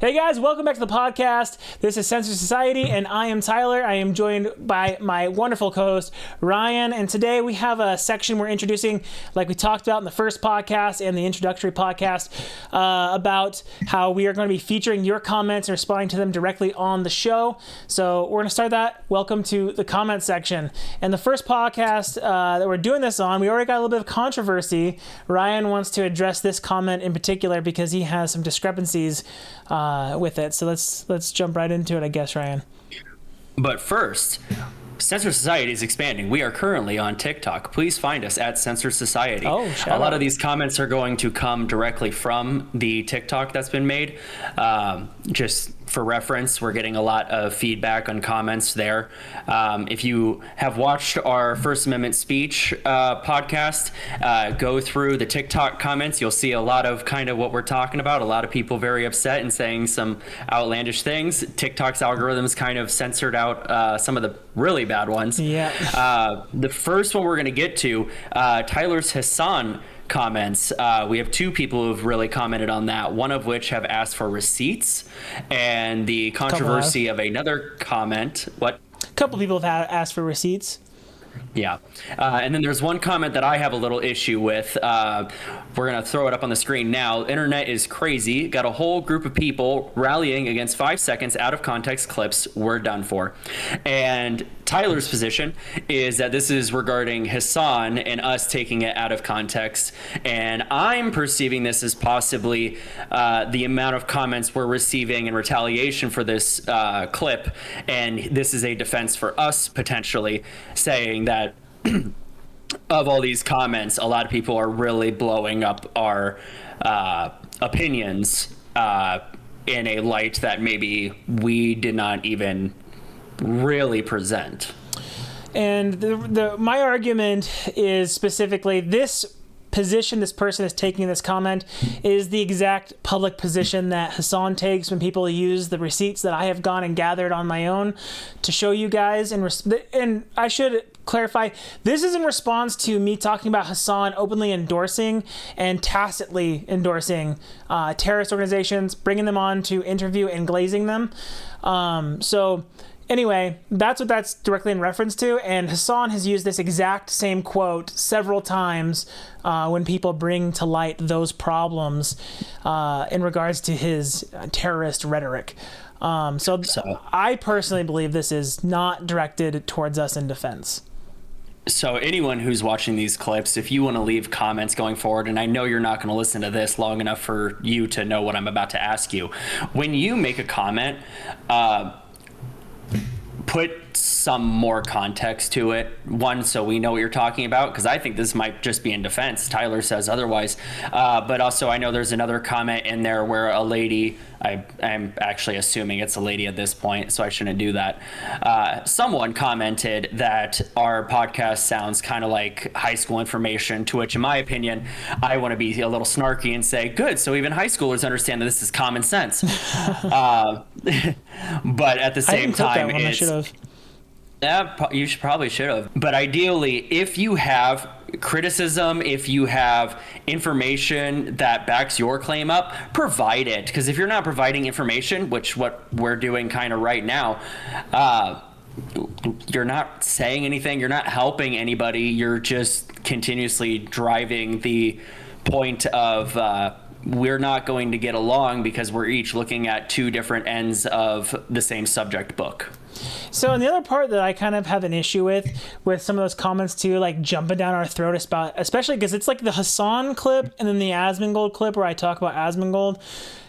Hey guys, welcome back to the podcast. This is Censored Society, and I am Tyler. I am joined by my wonderful co-host, Ryan, and today we have a section we're introducing, like we talked about in the first podcast and the introductory podcast, about how we are going to be featuring your comments and responding to them directly on the show. So we're going to start that. Welcome to the comment section. And the first podcast that we're doing this on, we already got a little bit of controversy. Ryan wants to address this comment in particular because he has some discrepancies with it. So let's jump right into it, I guess, Ryan. But first, Censored Society is expanding. We are currently on TikTok. Please find us at Censored Society. A lot of these comments are going to come directly from the TikTok that's been made. Just for reference, we're getting a lot of feedback on comments there. If you have watched our First Amendment speech podcast, go through the TikTok comments. You'll see a lot of kind of what we're talking about. A lot of people very upset and saying some outlandish things. TikTok's algorithms kind of censored out some of the really bad ones. Yeah. The first one we're going to get to, Tyler's Hassan comments. We have two people who've really commented on that, one of which have asked for receipts, and the controversy of another comment. What? A couple people have asked for receipts. Yeah. And then there's one comment that I have a little issue with. We're going to throw it up on the screen now. Internet is crazy. Got a whole group of people rallying against 5 seconds out of context clips. We're done for. And Tyler's position is that this is regarding Hassan and us taking it out of context. And I'm perceiving this as possibly the amount of comments we're receiving in retaliation for this clip. And this is a defense for us potentially saying that of all these comments, a lot of people are really blowing up our opinions in a light that maybe we did not even really present. And my argument is specifically this position this person is taking in this comment is the exact public position that Hassan takes when people use the receipts that I have gone and gathered on my own to show you guys. And I should clarify, this is in response to me talking about Hassan openly endorsing and tacitly endorsing terrorist organizations, bringing them on to interview and glazing them. Anyway, that's what that's directly in reference to, and Hassan has used this exact same quote several times when people bring to light those problems in regards to his terrorist rhetoric. So I personally believe this is not directed towards us in defense. So anyone who's watching these clips, if you want to leave comments going forward, and I know you're not going to listen to this long enough for you to know what I'm about to ask you, when you make a comment, put some more context to it. One, so we know what you're talking about, because I think this might just be in defense. Tyler says otherwise. But also, I know there's another comment in there where a lady, I'm actually assuming it's a lady at this point, so I shouldn't do that. Someone commented that our podcast sounds kind of like high school information, to which, in my opinion, I want to be a little snarky and say, good, so even high schoolers understand that this is common sense. But at the same time, you probably should have. But ideally, if you have criticism, if you have information that backs your claim up, provide it. Because if you're not providing information, which what we're doing kind of right now, you're not saying anything, you're not helping anybody, you're just continuously driving the point of we're not going to get along because we're each looking at two different ends of the same subject book. So, and the other part that I kind of have an issue with some of those comments too, like jumping down our throat about, especially because it's like the Hassan clip and then the Asmongold clip where I talk about Asmongold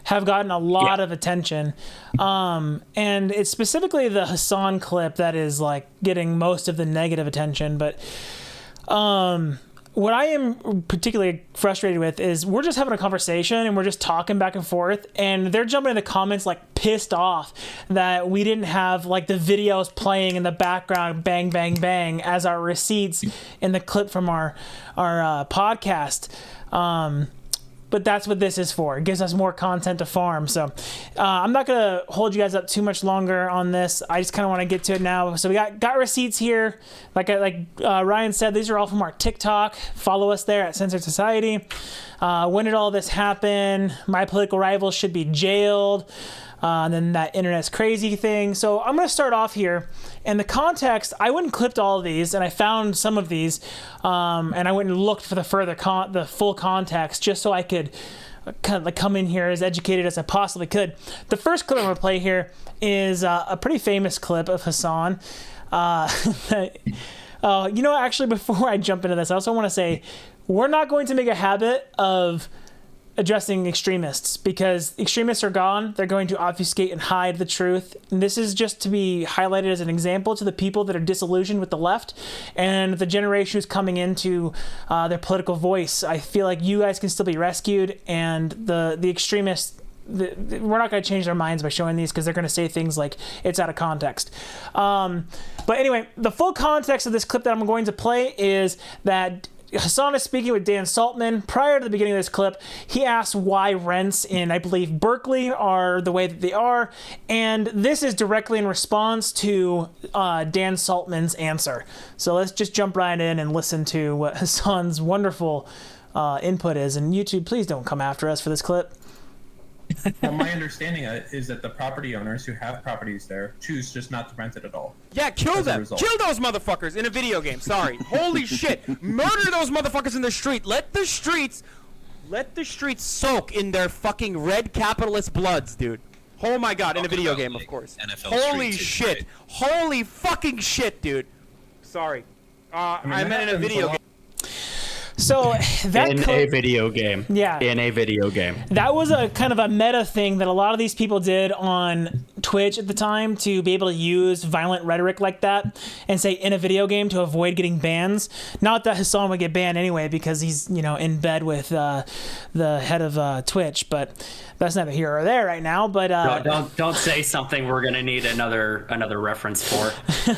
have gotten a lot of attention. And it's specifically the Hassan clip that is like getting most of the negative attention. But what I am particularly frustrated with is we're just having a conversation and we're just talking back and forth, and they're jumping in the comments like pissed off that we didn't have like the videos playing in the background, bang, bang, bang, as our receipts in the clip from our podcast. but that's what this is for. It gives us more content to farm. So I'm not going to hold you guys up too much longer on this. I just kind of want to get to it now. So we got receipts here. Like Ryan said, these are all from our TikTok. Follow us there at Censored Society. When did all this happen? My political rivals should be jailed. And then that internet's crazy thing. So I'm going to start off here. And the context, I went and clipped all of these, and I found some of these, and I went and looked for the full context, just so I could kind of like come in here as educated as I possibly could. The first clip I'm going to play here is a pretty famous clip of Hassan. Actually, before I jump into this, I also want to say we're not going to make a habit of addressing extremists, because extremists are gone. They're going to obfuscate and hide the truth. And this is just to be highlighted as an example to the people that are disillusioned with the left and the generation who's coming into their political voice. I feel like you guys can still be rescued, and the extremists, we're not going to change their minds by showing these, because they're going to say things like it's out of context. But anyway, the full context of this clip that I'm going to play is that Hassan is speaking with Dan Saltman. Prior to the beginning of this clip, he asks why rents in, I believe, Berkeley are the way that they are. And this is directly in response to Dan Saltman's answer. So let's just jump right in and listen to what Hassan's wonderful input is. And YouTube, please don't come after us for this clip. Well, my understanding is that the property owners who have properties there choose just not to rent it at all. Yeah, kill them. Kill those motherfuckers in a video game. Sorry. Holy shit. Murder those motherfuckers in the street. Let the streets soak in their fucking red capitalist bloods, dude. Oh my god, in a video game, of course. NFL Holy streets, shit. right? Holy fucking shit, dude. Sorry. I meant in a video game. So that in a video game. Yeah. In a video game. That was a kind of a meta thing that a lot of these people did on Twitch at the time to be able to use violent rhetoric like that and say in a video game to avoid getting bans. Not that Hassan would get banned anyway, because he's, in bed with the head of Twitch, but that's neither here or there right now. But don't say something we're gonna need another reference for.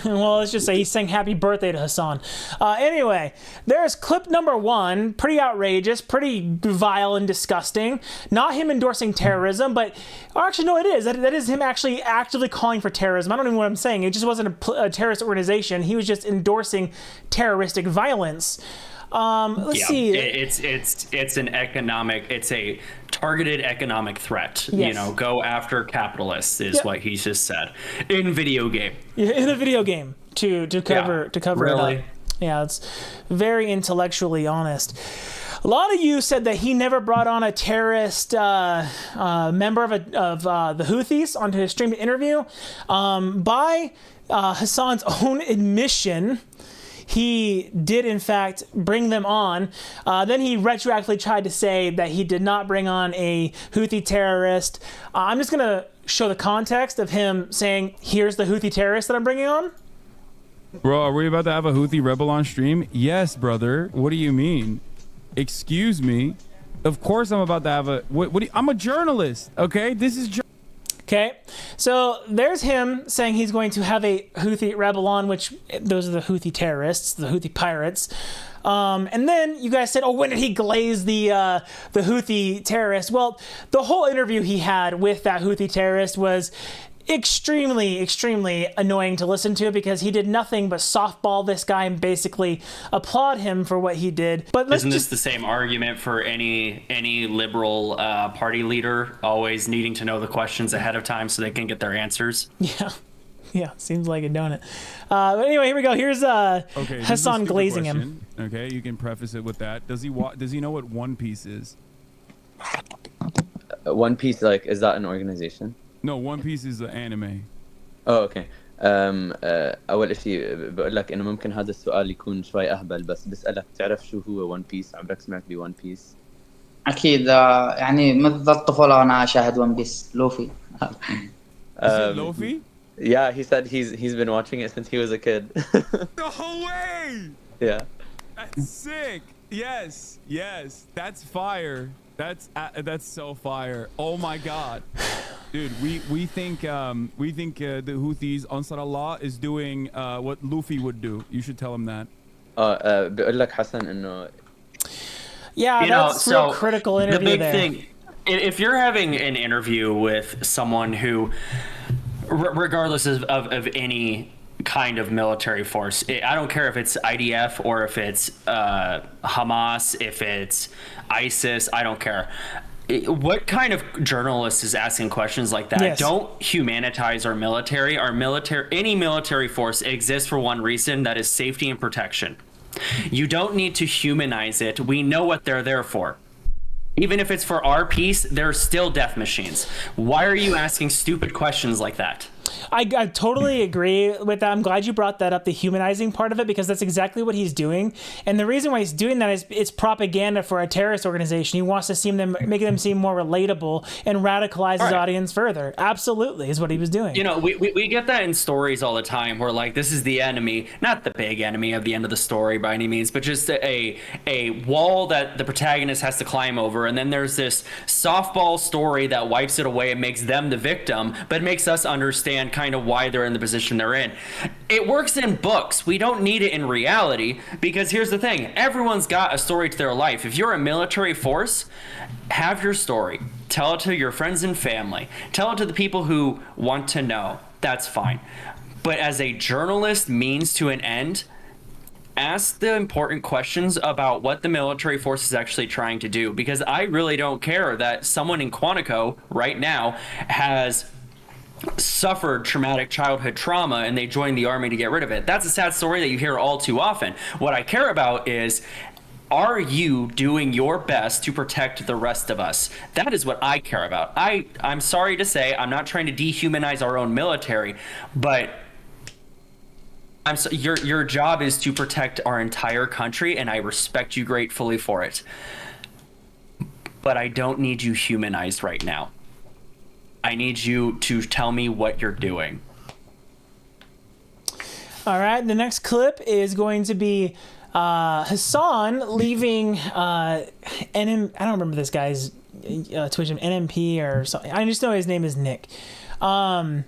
Well, let's just say he's saying happy birthday to Hassan. Anyway, there's clip number 1. Pretty outrageous, pretty vile and disgusting. Not him endorsing terrorism, but actually no, it is. That is him actually actively calling for terrorism. I don't even know what I'm saying. It just wasn't a terrorist organization. He was just endorsing terroristic violence. Let's see. It's a targeted economic threat. Yes. Go after capitalists is what he just said in video game. Yeah, in a video game to cover really? it up. Yeah, it's very intellectually honest. A lot of you said that he never brought on a terrorist member of the Houthis onto his stream to interview. By Hassan's own admission, he did in fact bring them on. Then he retroactively tried to say that he did not bring on a Houthi terrorist. I'm just going to show the context of him saying, here's the Houthi terrorist that I'm bringing on. Bro, are we about to have a Houthi rebel on stream? Yes, brother. What do you mean? Excuse me. Of course I'm about to have a... I'm a journalist, okay? This is... Okay, so there's him saying he's going to have a Houthi rebel on, which those are the Houthi terrorists, the Houthi pirates. And then you guys said, oh, when did he glaze the Houthi terrorist? Well, the whole interview he had with that Houthi terrorist was extremely annoying to listen to, because he did nothing but softball this guy and basically applaud him for what he did. But isn't this the same argument for any liberal party leader always needing to know the questions ahead of time so they can get their answers? Yeah, seems like it, don't it? But anyway, here we go. Here's Hassan glazing him. Okay, you can preface it with that. Does he know what One Piece is? One Piece, is that an organization? No, One Piece is the anime. Oh, اوكي. اول شيء بقول لك انه ممكن هذا السؤال يكون شوي اهبل، بس بسألك تعرف شو هو ون بيس؟ عمرك سمعت بون بيس؟ اكيد، يعني منذ الطفولة وانا اشاهد ون بيس. لوفي. Is it Luffy? Yeah, he said he's been watching it since he was a kid. No way! Yeah. That's sick. Yes, that's fire. That's so fire. Oh my god. Dude, we think the Houthis, Ansar Allah, is doing what Luffy would do. You should tell him that. بقول لك حسن انه Yeah, that's real critical interview the big there. thing, if you're having an interview with someone who, regardless of any kind of military force, I don't care if it's IDF or if it's Hamas, if it's ISIS, I don't care. What kind of journalist is asking questions like that? Yes. Don't humanitize our military. Any military force exists for one reason, that is safety and protection. You don't need to humanize it. We know what they're there for. Even if it's for our peace, they're still death machines. Why are you asking stupid questions like that? I totally agree with that. I'm glad you brought that up, the humanizing part of it, because that's exactly what he's doing. And the reason why he's doing that is it's propaganda for a terrorist organization. He wants to make them seem more relatable and radicalize his audience further. Absolutely, is what he was doing. You know, we get that in stories all the time where, like, this is the enemy, not the big enemy of the end of the story by any means, but just a wall that the protagonist has to climb over. And then there's this softball story that wipes it away and makes them the victim, but makes us understand kind of why they're in the position they're in. It works in books. We don't need it in reality, because here's the thing. Everyone's got a story to their life. If you're a military force, have your story. Tell it to your friends and family. Tell it to the people who want to know. That's fine. But as a journalist means to an end, ask the important questions about what the military force is actually trying to do, because I really don't care that someone in Quantico right now has suffered traumatic childhood trauma and they joined the army to get rid of it. That's a sad story that you hear all too often. What I care about is, are you doing your best to protect the rest of us? That is what I care about. I'm sorry to say, I'm not trying to dehumanize our own military, but your job is to protect our entire country, and I respect you gratefully for it. But I don't need you humanized right now. I need you to tell me what you're doing. All right, the next clip is going to be Hassan leaving I don't remember this guy's Twitch name, NMP or something. I just know his name is Nick. Fuentes.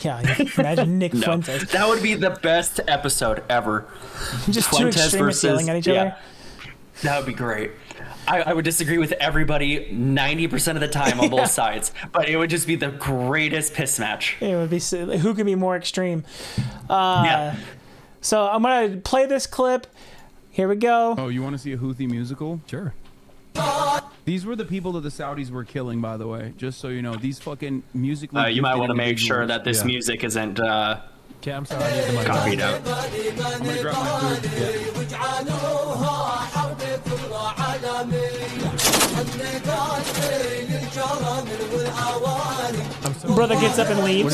Yeah, imagine Nick Fuentes. That would be the best episode ever. Just Fuentes two extremists yelling at each other. That would be great. I would disagree with everybody 90% of the time on both sides, but it would just be the greatest piss match. It would be, who could be more extreme? Yeah. So I'm gonna play this clip. Here we go. Oh, you want to see a Houthi musical? Sure. These were the people that the Saudis were killing, by the way. Just so you know, these fucking musically. You might want to make sure that this music isn't Okay, I'm sorry. I need the mic. copied out. I'm gonna grab my food. Brother gets up and leaves.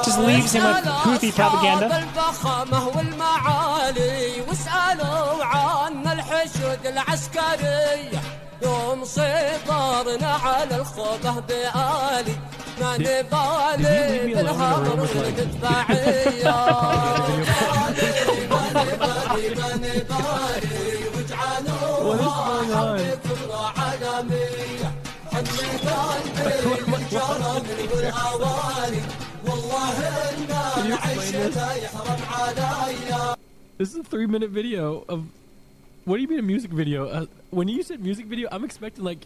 Just leaves him with Houthi propaganda. يوم سيطرنا على الخوضه بآلي ما نبالي بالهضر والمدفعية ما نبالي وجعلوها حرب كبرى عالمية حمي قلبي من جرم والأوالي والله إن عيشنا يحرم عليا. This is a 3-minute video of. What do you mean a music video? When you said music video, I'm expecting like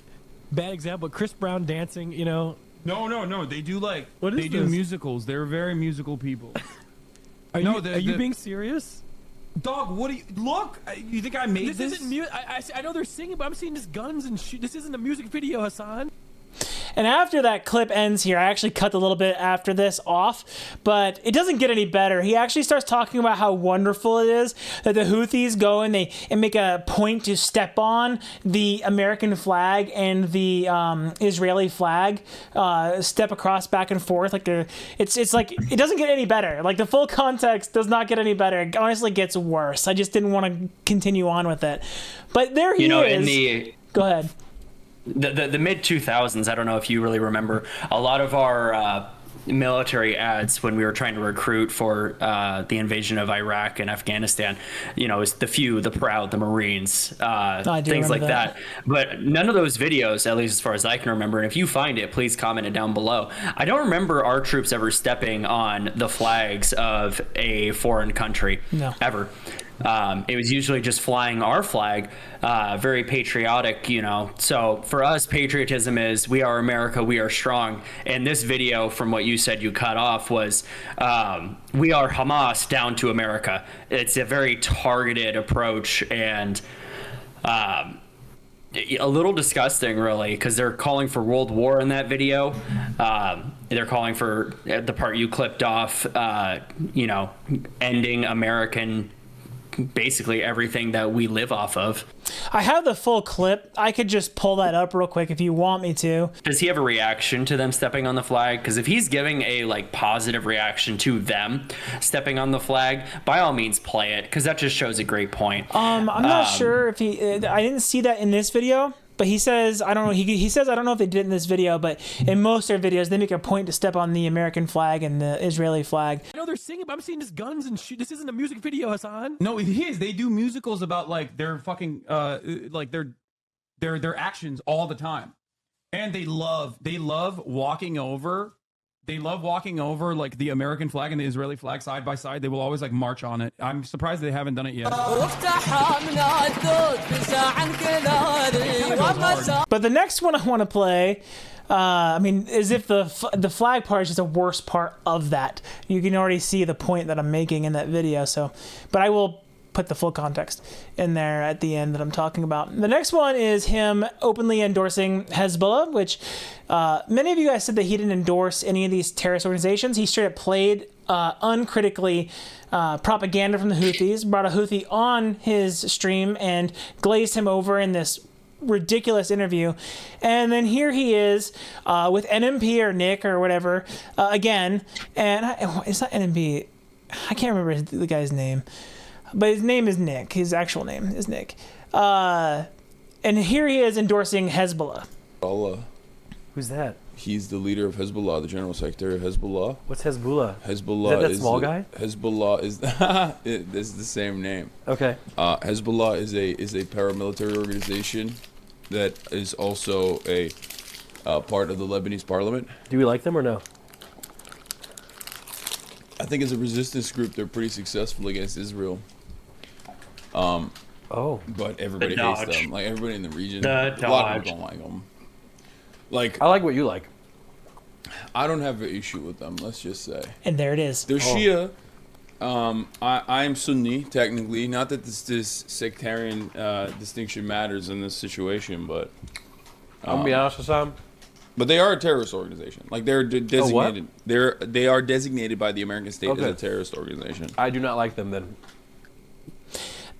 bad example, Chris Brown dancing. You know. No. They do They do musicals. They're very musical people. Are you being serious? Dog, what do you look? You think I made this? This isn't music. I know they're singing, but I'm seeing just guns and shit. This isn't a music video, Hassan. And after that clip ends here, I actually cut a little bit after this off, but it doesn't get any better. He actually starts talking about how wonderful it is that the Houthis go and make a point to step on the American flag and the Israeli flag, step across back and forth. Like it's like it doesn't get any better. Like the full context does not get any better. It honestly gets worse. I just didn't want to continue on with it. But there he is. Go ahead. The mid 2000s, I don't know if you really remember, a lot of our military ads when we were trying to recruit for the invasion of Iraq and Afghanistan. You know, it's the few, the proud, the Marines, things like that. But none of those videos, at least as far as I can remember, and if you find it, please comment it down below. I don't remember our troops ever stepping on the flags of a foreign country. No. Ever. It was usually just flying our flag, very patriotic, you know. So for us, patriotism is we are America, we are strong. And this video, from what you said you cut off, was we are Hamas down to America. It's a very targeted approach, and a little disgusting, really, because they're calling for World War in that video. They're calling for the part you clipped off, you know, ending American, basically everything that we live off of. I have the full clip. I could just pull that up real quick if you want me to. Does he have a reaction to them stepping on the flag? Because if he's giving a like positive reaction to them stepping on the flag, by all means play it, because that just shows a great point. I'm not sure if he. I didn't see that in this video. But he says, I don't know. He says, I don't know if they did in this video, but in most of their videos, they make a point to step on the American flag and the Israeli flag. I know they're singing, but I'm seeing just guns and shoot. This isn't a music video, Hassan. No, it is. They do musicals about like their fucking like their actions all the time, and they love walking over. They love walking over like the American flag and the Israeli flag side by side. They will always like march on it. I'm surprised they haven't done it yet. But the next one I want to play, I mean, is if the flag part is just the worst part of that. You can already see the point that I'm making in that video. So, but I will put the full context in there at the end that I'm talking about. The next one is him openly endorsing Hezbollah, which many of you guys said that he didn't endorse any of these terrorist organizations. He straight up played uncritically propaganda from the Houthis, brought a Houthi on his stream and glazed him over in this ridiculous interview. And then here he is with NMP or Nick or whatever again. And it's not NMP. I can't remember the guy's name. But his name is Nick. His actual name is Nick. And here he is endorsing Hezbollah. Allah. Who's that? He's the leader of Hezbollah, the general secretary of Hezbollah. What's Hezbollah? Hezbollah is that small guy? Hezbollah is it's the same name. Okay. Hezbollah is a paramilitary organization that is also a part of the Lebanese parliament. Do we like them or no? I think as a resistance group, they're pretty successful against Israel. But everybody hates them. Like everybody in the region, a lot of people don't like them. Like I like what you like. I don't have an issue with them. Let's just say. And there it is. They're Shia. I am Sunni technically. Not that this sectarian distinction matters in this situation, but I'm gonna be honest with Sam. But they are a terrorist organization. Like they're designated. They are designated by the American state as a terrorist organization. I do not like them then.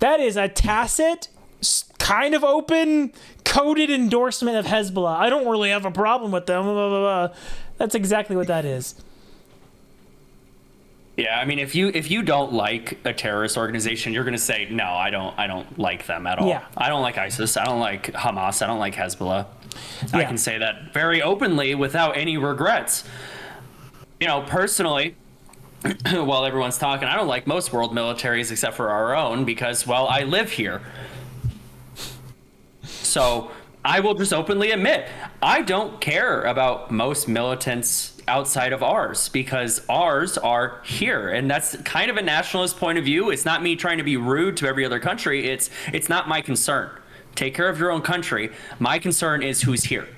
That is a tacit, kind of open, coded endorsement of Hezbollah. I don't really have a problem with them. Blah, blah, blah. That's exactly what that is. Yeah, I mean, if you don't like a terrorist organization, you're gonna say no. I don't like them at all. Yeah. I don't like ISIS. I don't like Hamas. I don't like Hezbollah. I can say that very openly without any regrets. You know, personally, while everyone's talking, I don't like most world militaries except for our own because, well, I live here. So I will just openly admit, I don't care about most militants outside of ours because ours are here. And that's kind of a nationalist point of view. It's not me trying to be rude to every other country. It's not my concern. Take care of your own country. My concern is who's here.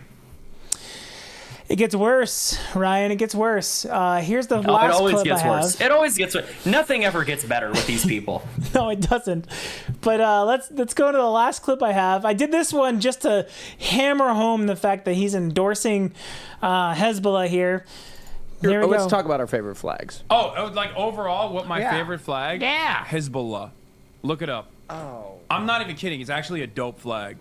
It gets worse, Ryan. It gets worse. Here's the last clip I have. Worse. It always gets worse. Nothing ever gets better with these people. No, it doesn't. But let's go to the last clip I have. I did this one just to hammer home the fact that he's endorsing Hezbollah here. There we go. Let's talk about our favorite flags. Oh, like overall, what my favorite flag? Yeah. Hezbollah. Look it up. Oh. I'm not even kidding. It's actually a dope flag.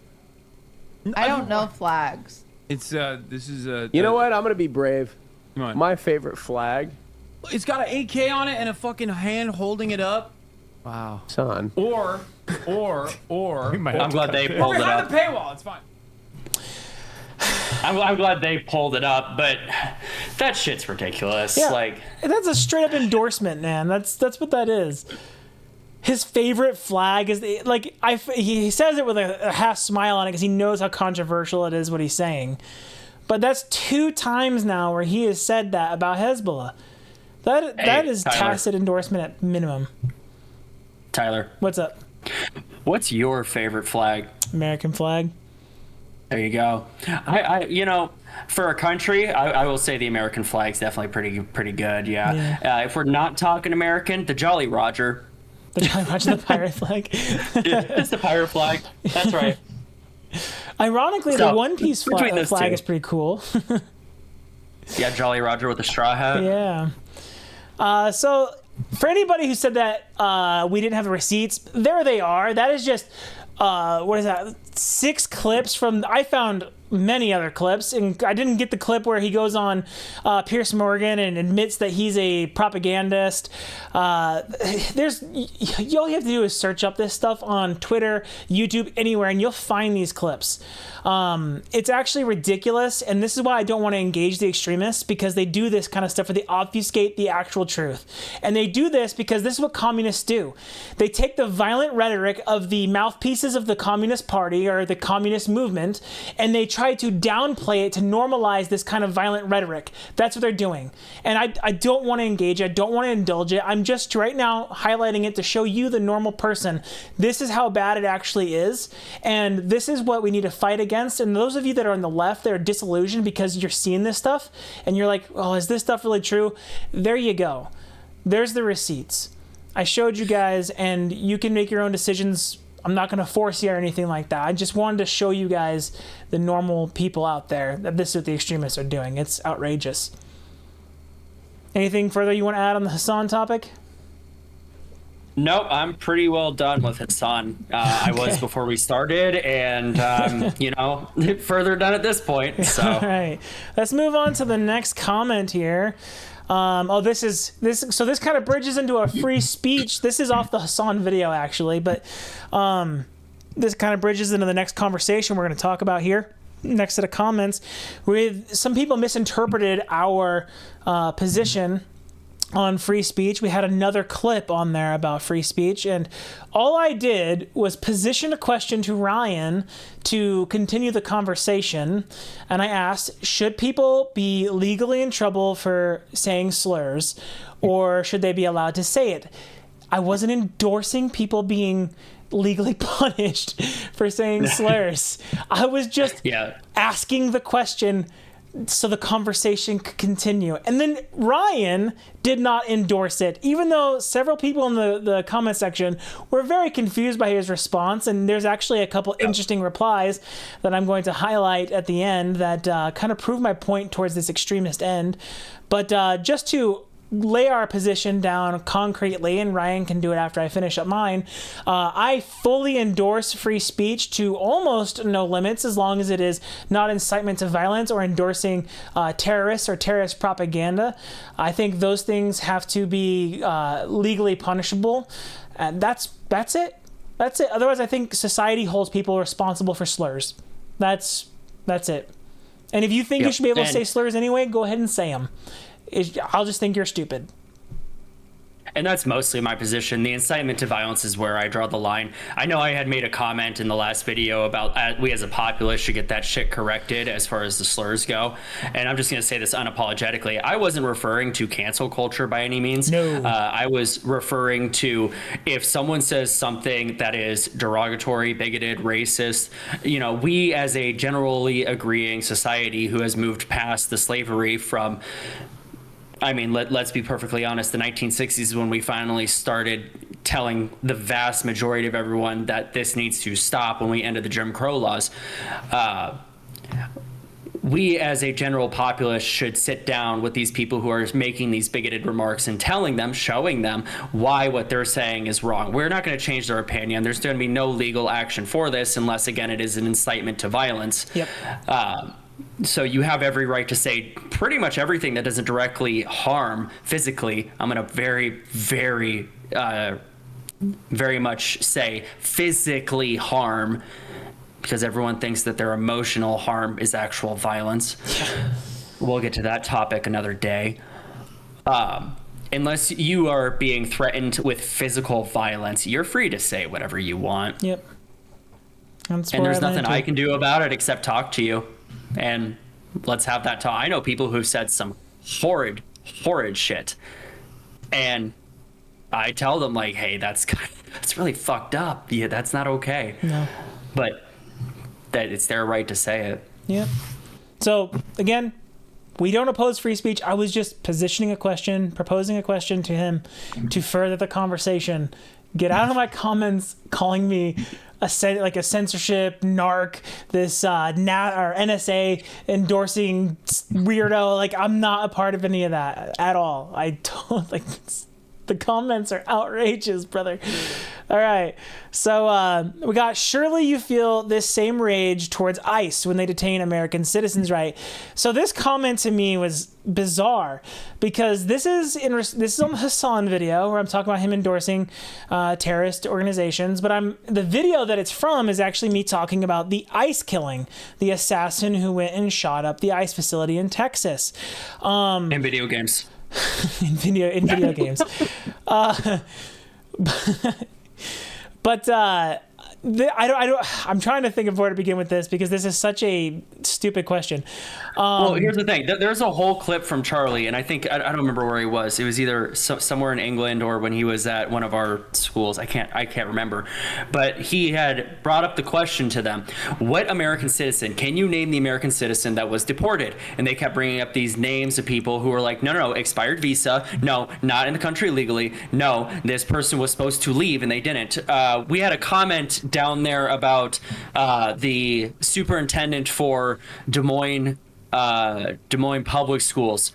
I don't know flags. It's this is a. You know what? I'm gonna be brave. Come on. My favorite flag. It's got an AK on it and a fucking hand holding it up. Wow. Son. Or. I'm glad they pulled it up. Behind the paywall. It's fine. I'm glad they pulled it up, but That shit's ridiculous. Yeah, Like, that's a straight up endorsement, man. That's what that is. His favorite flag is he says it with a half smile on it because he knows how controversial it is what he's saying. But that's 2 times now where he has said that about Hezbollah. That is Tyler. tacit endorsement at minimum. Tyler, What's up? what's your favorite flag? American flag. There you go. I for a country, I will say the American flag's definitely pretty good. Yeah. If we're not talking American, the Jolly Roger. The Jolly Roger, the pirate flag. It's the pirate flag. That's right. Ironically, So, the One Piece between those flag two. is pretty cool. Yeah, Jolly Roger with the straw hat. Yeah. So for anybody who said that we didn't have the receipts, there they are. That is just what is that? 6 clips from. I found many other clips, and I didn't get the clip where he goes on Piers Morgan and admits that he's a propagandist. All you have to do is search up this stuff on Twitter, YouTube, anywhere, and you'll find these clips. It's actually ridiculous, and this is why I don't want to engage the extremists, because they do this kind of stuff where they obfuscate the actual truth. And they do this because this is what communists do. They take the violent rhetoric of the mouthpieces of the Communist Party or the communist movement, and they try to downplay it to normalize this kind of violent rhetoric. That's what they're doing. And I don't want to engage. I don't want to indulge it. I'm just right now highlighting it to show you, the normal person, this is how bad it actually is. And this is what we need to fight against. And those of you that are on the left that are disillusioned because you're seeing this stuff and you're like, oh, is this stuff really true? There you go. There's the receipts. I showed you guys, and you can make your own decisions. I'm not going to force you or anything like that. I just wanted to show you guys, the normal people out there, that this is what the extremists are doing. It's outrageous. Anything further you want to add on the Hassan topic? Nope, I'm pretty well done with Hassan. I was before we started, and further done at this point. So, all right, let's move on to the next comment here. This kind of bridges into a free speech. This is off the Hassan video, actually, but this kind of bridges into the next conversation we're going to talk about here. Next set of comments, with some people misinterpreted our position on free speech. We had another clip on there about free speech, and all I did was position a question to Ryan to continue the conversation, and I asked, should people be legally in trouble for saying slurs, or should they be allowed to say it? I wasn't endorsing people being legally punished for saying slurs. I was just asking the question so the conversation could continue. And then Ryan did not endorse it, even though several people in the comment section were very confused by his response. And there's actually a couple interesting replies that I'm going to highlight at the end that kind of prove my point towards this extremist end. But just to lay our position down concretely, and Ryan can do it after I finish up mine, I fully endorse free speech to almost no limits, as long as it is not incitement to violence or endorsing terrorists or terrorist propaganda. I think those things have to be legally punishable, and that's it. Otherwise, I think society holds people responsible for slurs. That's it. And if you think you should be able to say slurs anyway, go ahead and say them. I'll just think you're stupid. And that's mostly my position. The incitement to violence is where I draw the line. I know I had made a comment in the last video about we as a populace should get that shit corrected as far as the slurs go. And I'm just going to say this unapologetically. I wasn't referring to cancel culture by any means. No. I was referring to, if someone says something that is derogatory, bigoted, racist, we as a generally agreeing society who has moved past the slavery from, let's be perfectly honest, the 1960s is when we finally started telling the vast majority of everyone that this needs to stop, when we ended the Jim Crow laws. We as a general populace should sit down with these people who are making these bigoted remarks and telling them, showing them why what they're saying is wrong. We're not going to change their opinion. There's going to be no legal action for this unless, again, it is an incitement to violence. Yep. So you have every right to say pretty much everything that doesn't directly harm physically. I'm going to very, very, very much say physically harm, because everyone thinks that their emotional harm is actual violence. we'll get to that topic another day. Unless you are being threatened with physical violence, you're free to say whatever you want. Yep. That's And where there's nothing land I to. can do about it except talk to you. And let's have that talk. I know people who've said some horrid shit. And I tell them, like, hey, that's really fucked up. Yeah, that's not okay. No. But that it's their right to say it. Yep. So again, we don't oppose free speech. I was just positioning a question, proposing a question to him to further the conversation. Get out of my comments calling me a censorship narc, this or NSA endorsing weirdo. Like, I'm not a part of any of that at all. I don't like. The comments are outrageous, brother. All right. So we got, surely you feel this same rage towards ICE when they detain American citizens, right? So this comment to me was bizarre because this is on the Hassan video where I'm talking about him endorsing terrorist organizations, but the video that it's from is actually me talking about the ICE killing, the assassin who went and shot up the ICE facility in Texas. In video games. in video games. But I'm trying to think of where to begin with this because this is such a stupid question. Well, here's the thing. There's a whole clip from Charlie, and I think I don't remember where he was. It was either somewhere in England or when he was at one of our schools. I can't remember. But he had brought up the question to them: what American citizen? Can you name the American citizen that was deported? And they kept bringing up these names of people who were like, no, expired visa. No, not in the country legally. No, this person was supposed to leave and they didn't. We had a comment down there about the superintendent for Des Moines Public Schools.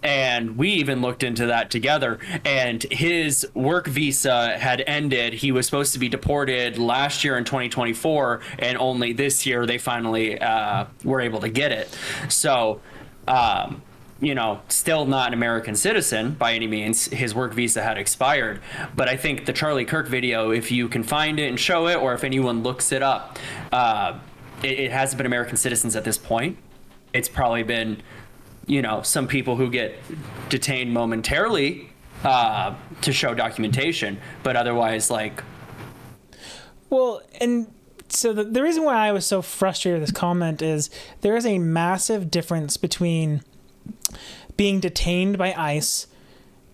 And we even looked into that together, and his work visa had ended. He was supposed to be deported last year in 2024, and only this year they finally were able to get it. So, still not an American citizen by any means. His work visa had expired. But I think the Charlie Kirk video, if you can find it and show it, or if anyone looks it up, it hasn't been American citizens at this point. It's probably been, some people who get detained momentarily to show documentation, but otherwise, like... Well, and so the reason why I was so frustrated with this comment is there is a massive difference between being detained by ICE,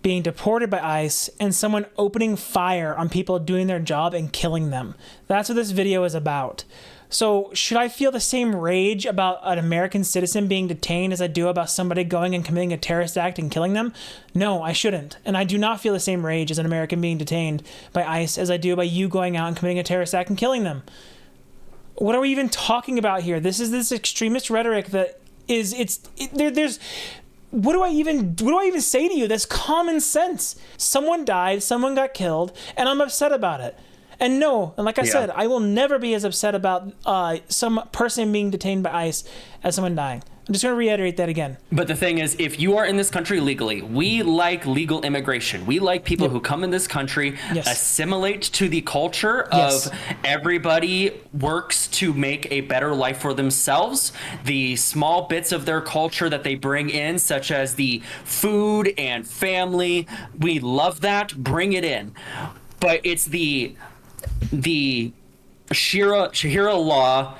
being deported by ICE, and someone opening fire on people doing their job and killing them. That's what this video is about. So should I feel the same rage about an American citizen being detained as I do about somebody going and committing a terrorist act and killing them? No, I shouldn't. And I do not feel the same rage as an American being detained by ICE as I do by you going out and committing a terrorist act and killing them. What are we even talking about here? This is this extremist rhetoric that there's what do I even say to you? That's common sense. Someone died, someone got killed, and I'm upset about it. And like I said, I will never be as upset about some person being detained by ICE as someone dying. I'm just going to reiterate that again. But the thing is, if you are in this country legally, we like legal immigration. We like people who come in this country, assimilate to the culture of everybody works to make a better life for themselves. The small bits of their culture that they bring in, such as the food and family, we love that. Bring it in. But it's the Sharia law,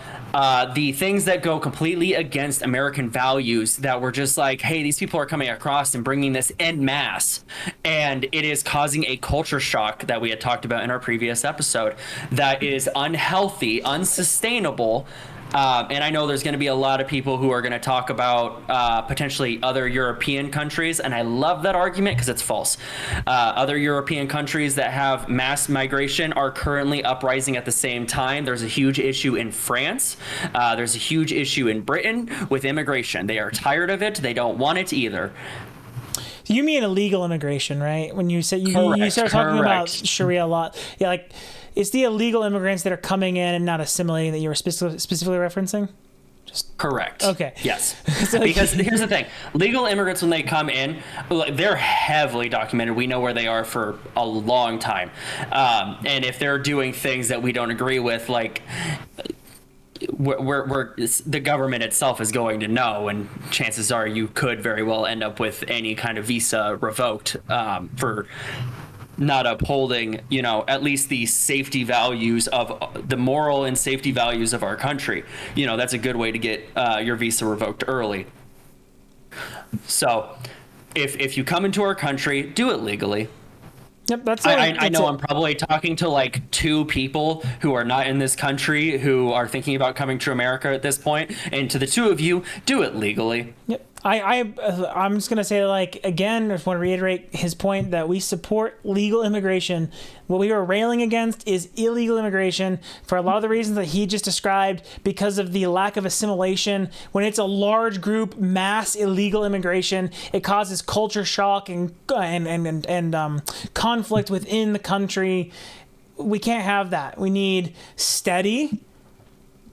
the things that go completely against American values that we're just like, hey, these people are coming across and bringing this en masse, and it is causing a culture shock that we had talked about in our previous episode that is unhealthy, unsustainable. And I know there's going to be a lot of people who are going to talk about potentially other European countries, and I love that argument because it's false. Other European countries that have mass migration are currently uprising at the same time. There's a huge issue in France. There's a huge issue in Britain with immigration. They are tired of it. They don't want it either. You mean illegal immigration, right? When you say you start talking about Sharia law, it's the illegal immigrants that are coming in and not assimilating that you were specifically referencing? Correct. Okay. Yes. Because here's the thing. Legal immigrants, when they come in, they're heavily documented. We know where they are for a long time. And if they're doing things that we don't agree with, like... the government itself is going to know, and chances are you could very well end up with any kind of visa revoked for not upholding, at least the safety values of the moral and safety values of our country. That's a good way to get your visa revoked early. So if you come into our country, do it legally. Yep, that's I know I'm probably talking to like 2 people who are not in this country who are thinking about coming to America at this point, and to the 2 of you, do it legally. Yep. I'm just gonna say, again, I just want to reiterate his point that we support legal immigration. What we are railing against is illegal immigration for a lot of the reasons that he just described, because of the lack of assimilation. When it's a large group, mass illegal immigration, it causes culture shock and conflict within the country. We can't have that. We need steady,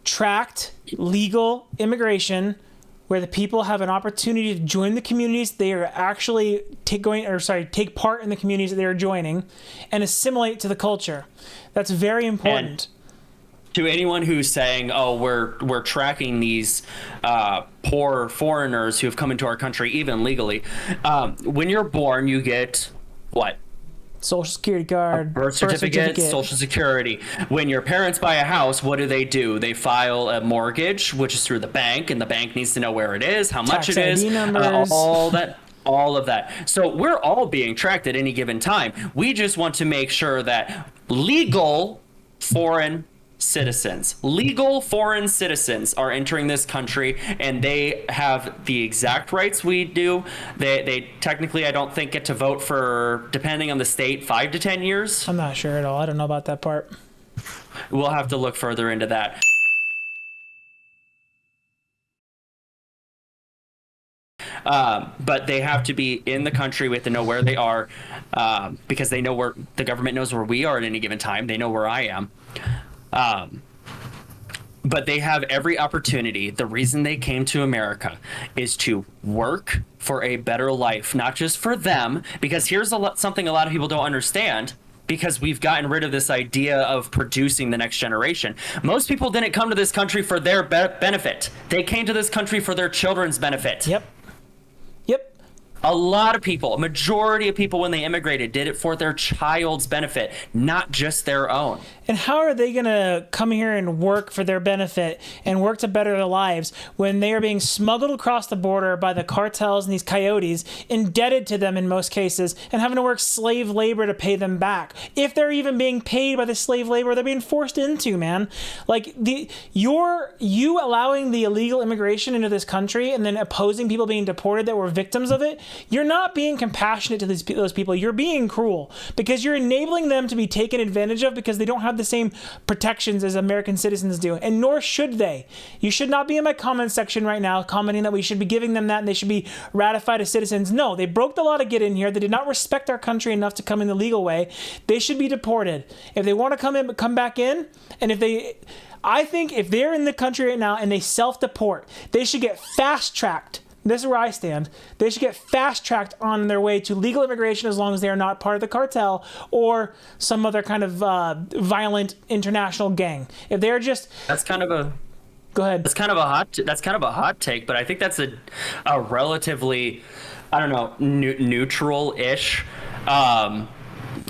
tracked, legal immigration, where the people have an opportunity to join the communities they are actually take part in the communities that they are joining, and assimilate to the culture. That's very important. And to anyone who's saying, "Oh, we're tracking these poor foreigners who have come into our country, even legally," when you're born, you get what? Social Security card, birth certificate, Social Security. When your parents buy a house, what do? They file a mortgage, which is through the bank, and the bank needs to know where it is, how much it is, all of that. So we're all being tracked at any given time. We just want to make sure that legal foreign citizens are entering this country, and they have the exact rights we do. They technically, I don't think, get to vote for, depending on the state, 5 to 10 years. I'm not sure at all. I don't know about that part. We'll have to look further into that. But they have to be in the country. We have to know where they are, because they know where the government knows where we are at any given time. They know where I am. But they have every opportunity. The reason they came to America is to work for a better life, not just for them, because here's something a lot of people don't understand, because we've gotten rid of this idea of producing the next generation. Most people didn't come to this country for their benefit. They came to this country for their children's benefit. Yep. A lot of people, a majority of people, when they immigrated, did it for their child's benefit, not just their own. And how are they going to come here and work for their benefit and work to better their lives when they are being smuggled across the border by the cartels and these coyotes, indebted to them in most cases, and having to work slave labor to pay them back? If they're even being paid by the slave labor they're being forced into, man. Like, you allowing the illegal immigration into this country and then opposing people being deported that were victims of it, you're not being compassionate to those people. You're being cruel, because you're enabling them to be taken advantage of, because they don't have the same protections as American citizens do, and nor should they. You should not be in my comment section right now commenting that we should be giving them that and they should be ratified as citizens. No, they broke the law to get in here. They did not respect our country enough to come in the legal way. They should be deported. If they want to come back in, and I think if they're in the country right now and they self-deport, they should get fast-tracked. This is where I stand. They should get fast-tracked on their way to legal immigration, as long as they are not part of the cartel or some other kind of violent international gang. If they're just... That's kind of a... Go ahead. That's kind of a hot take, but I think that's a relatively, I don't know, neutral-ish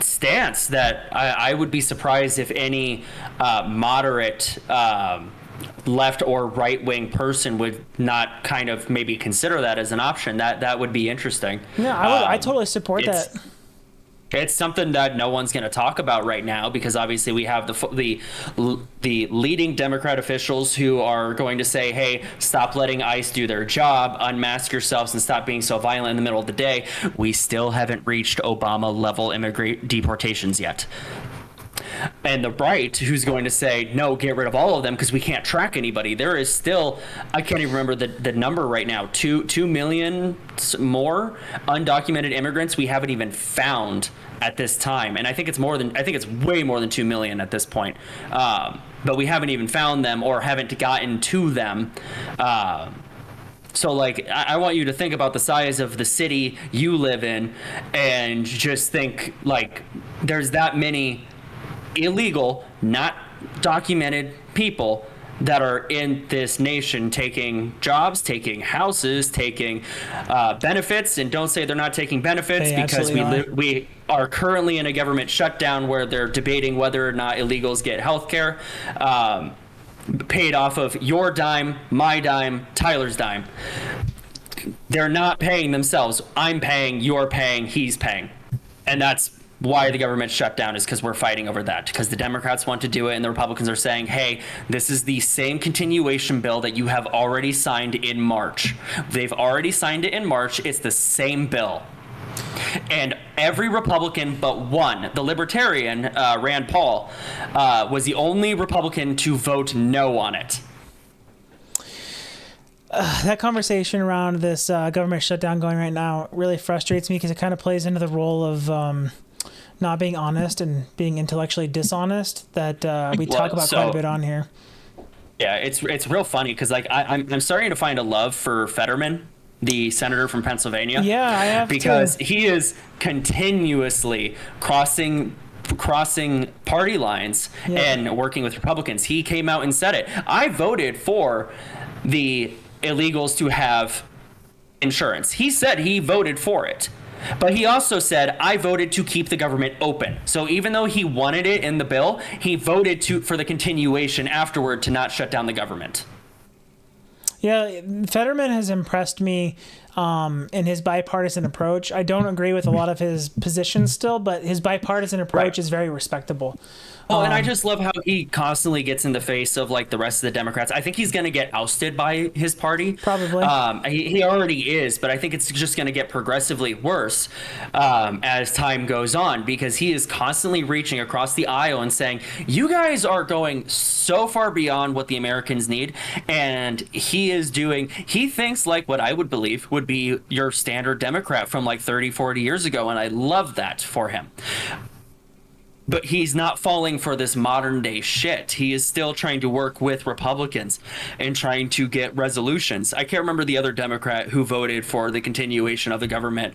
stance that I would be surprised if any moderate left or right-wing person would not kind of maybe consider that as an option. That would be interesting. Yeah, I totally support that. It's something that no one's going to talk about right now, because obviously we have the leading Democrat officials who are going to say, hey, stop letting ICE do their job, unmask yourselves, and stop being so violent in the middle of the day. We still haven't reached Obama-level deportations yet. And the right, who's going to say, no, get rid of all of them because we can't track anybody. There is still, I can't even remember the number right now, 2 million more undocumented immigrants we haven't even found at this time. And I think it's way more than 2 million at this point. But we haven't even found them or haven't gotten to them. So, like, I want you to think about the size of the city you live in and just think, like, there's that many illegal, not documented people that are in this nation taking jobs, taking houses, taking benefits, and don't say they're not taking benefits, They because absolutely we are currently in a government shutdown where they're debating whether or not illegals get health care, paid off of your dime, my dime, Tyler's dime. They're not paying themselves. I'm paying, you're paying, he's paying. And that's why the government shut down, is because we're fighting over that, because the Democrats want to do it and the Republicans are saying, hey, this is the same continuation bill that you have already signed in March. They've already signed it in March. It's the same bill. And every Republican but one, the Libertarian, Rand Paul, was the only Republican to vote no on it. That conversation around this government shutdown going right now really frustrates me, because it kind of plays into the role of not being honest and being intellectually dishonest that we talk about quite a bit on here. Yeah, it's real funny, because like I'm starting to find a love for Fetterman, the senator from Pennsylvania. Yeah, I have because too. he is continuously crossing party lines and working with Republicans. He came out and said it. I voted for the illegals to have insurance. He said he voted for it. But he also said, I voted to keep the government open. So even though he wanted it in the bill, he voted for the continuation afterward to not shut down the government. Yeah, Fetterman has impressed me in his bipartisan approach. I don't agree with a lot of his positions still, but his bipartisan approach is very respectable. Oh, and I just love how he constantly gets in the face of like the rest of the Democrats. I think he's going to get ousted by his party. Probably. He already is, but I think it's just going to get progressively worse as time goes on, because he is constantly reaching across the aisle and saying, you guys are going so far beyond what the Americans need. And he thinks like what I would believe would be your standard Democrat from like 30, 40 years ago. And I love that for him. But he's not falling for this modern day shit. He is still trying to work with Republicans and trying to get resolutions. I can't remember the other Democrat who voted for the continuation of the government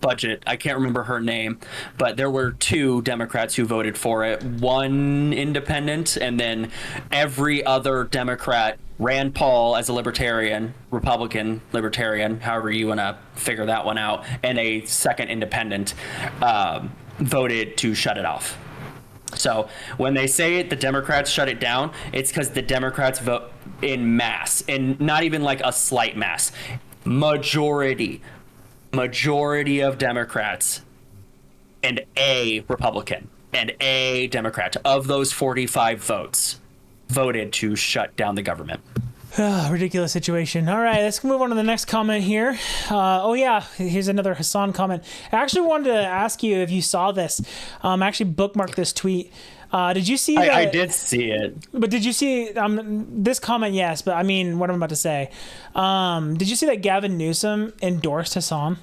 budget. I can't remember her name, but there were 2 Democrats who voted for it, 1 independent, and then every other Democrat, Rand Paul as a libertarian, Republican libertarian, however you want to figure that one out, and a second independent, voted to shut it off. So when they say the Democrats shut it down, it's because the Democrats vote in mass, and not even like a slight mass. Majority of Democrats and a Republican and a Democrat of those 45 votes voted to shut down the government. Ridiculous situation. All right, let's move on to the next comment here. Here's another Hassan comment. I actually wanted to ask you if you saw this. I actually bookmarked this tweet. Did you see that? I did see it. But did you see this comment? Yes, but I mean, what I'm about to say. Did you see that Gavin Newsom endorsed Hassan?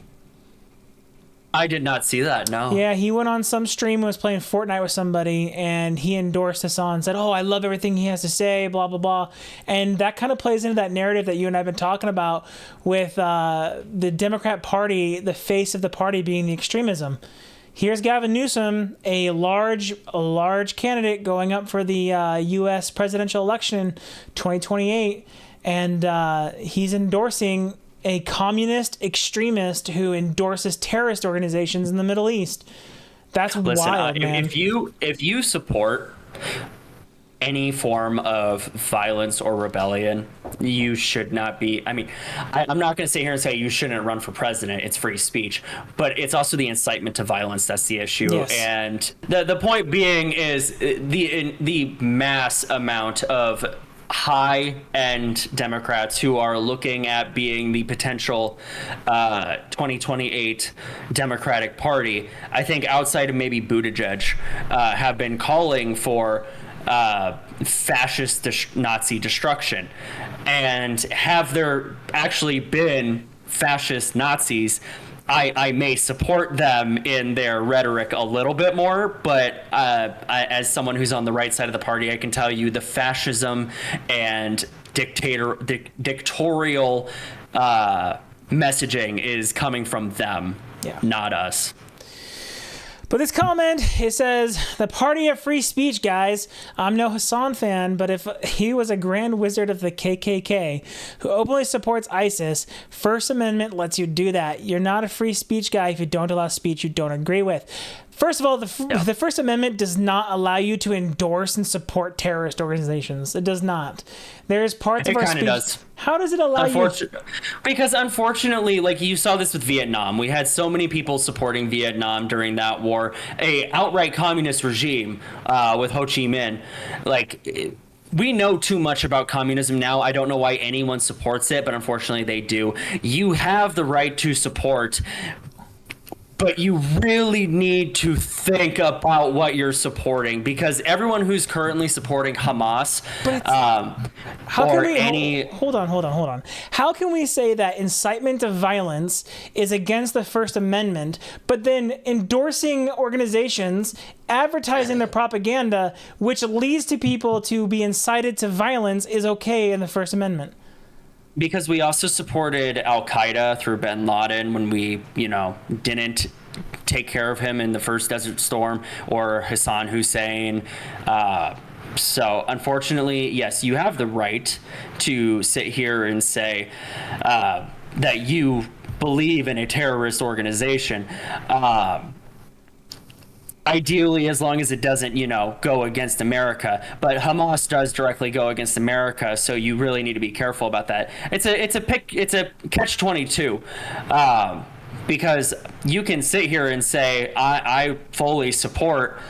I did not see that, no. Yeah, he went on some stream and was playing Fortnite with somebody, and he endorsed Hassan and said, oh, I love everything he has to say, blah, blah, blah. And that kind of plays into that narrative that you and I have been talking about with the Democrat Party, the face of the party being the extremism. Here's Gavin Newsom, a large candidate going up for the U.S. presidential election 2028, and he's endorsing a communist extremist who endorses terrorist organizations in the Middle East. That's wild, man. If you support any form of violence or rebellion, you should not be. I mean, I'm not going to sit here and say you shouldn't run for president. It's free speech, but it's also the incitement to violence that's the issue. Yes. And the point being is the mass amount of high-end Democrats who are looking at being the potential 2028 Democratic Party, I think outside of maybe Buttigieg, have been calling for fascist Nazi destruction. And have there actually been fascist Nazis? I may support them in their rhetoric a little bit more, but as someone who's on the right side of the party, I can tell you the fascism and dictatorial messaging is coming from them, not us. But this comment, it says, the party of free speech, guys. I'm no Hassan fan, but if he was a grand wizard of the KKK who openly supports ISIS, First Amendment lets you do that. You're not a free speech guy if you don't allow speech you don't agree with. First of all, the First Amendment does not allow you to endorse and support terrorist organizations. It does not. There's parts of our speech. It kind of does. How does it allow you? Because unfortunately, like you saw this with Vietnam, we had so many people supporting Vietnam during that war, a outright communist regime with Ho Chi Minh. Like, we know too much about communism now. I don't know why anyone supports it, but unfortunately they do. You have the right to support, but you really need to think about what you're supporting, because everyone who's currently supporting Hamas, hold on. How can we say that incitement of violence is against the First Amendment, but then endorsing organizations, advertising their propaganda, which leads to people to be incited to violence, is okay in the First Amendment? Because we also supported Al-Qaeda through bin Laden when we, didn't take care of him in the first Desert Storm, or Hassan Hussein. So unfortunately, yes, you have the right to sit here and say that you believe in a terrorist organization. Ideally, as long as it doesn't, go against America. But Hamas does directly go against America, so you really need to be careful about that. It's a catch-22, because you can sit here and say I fully support.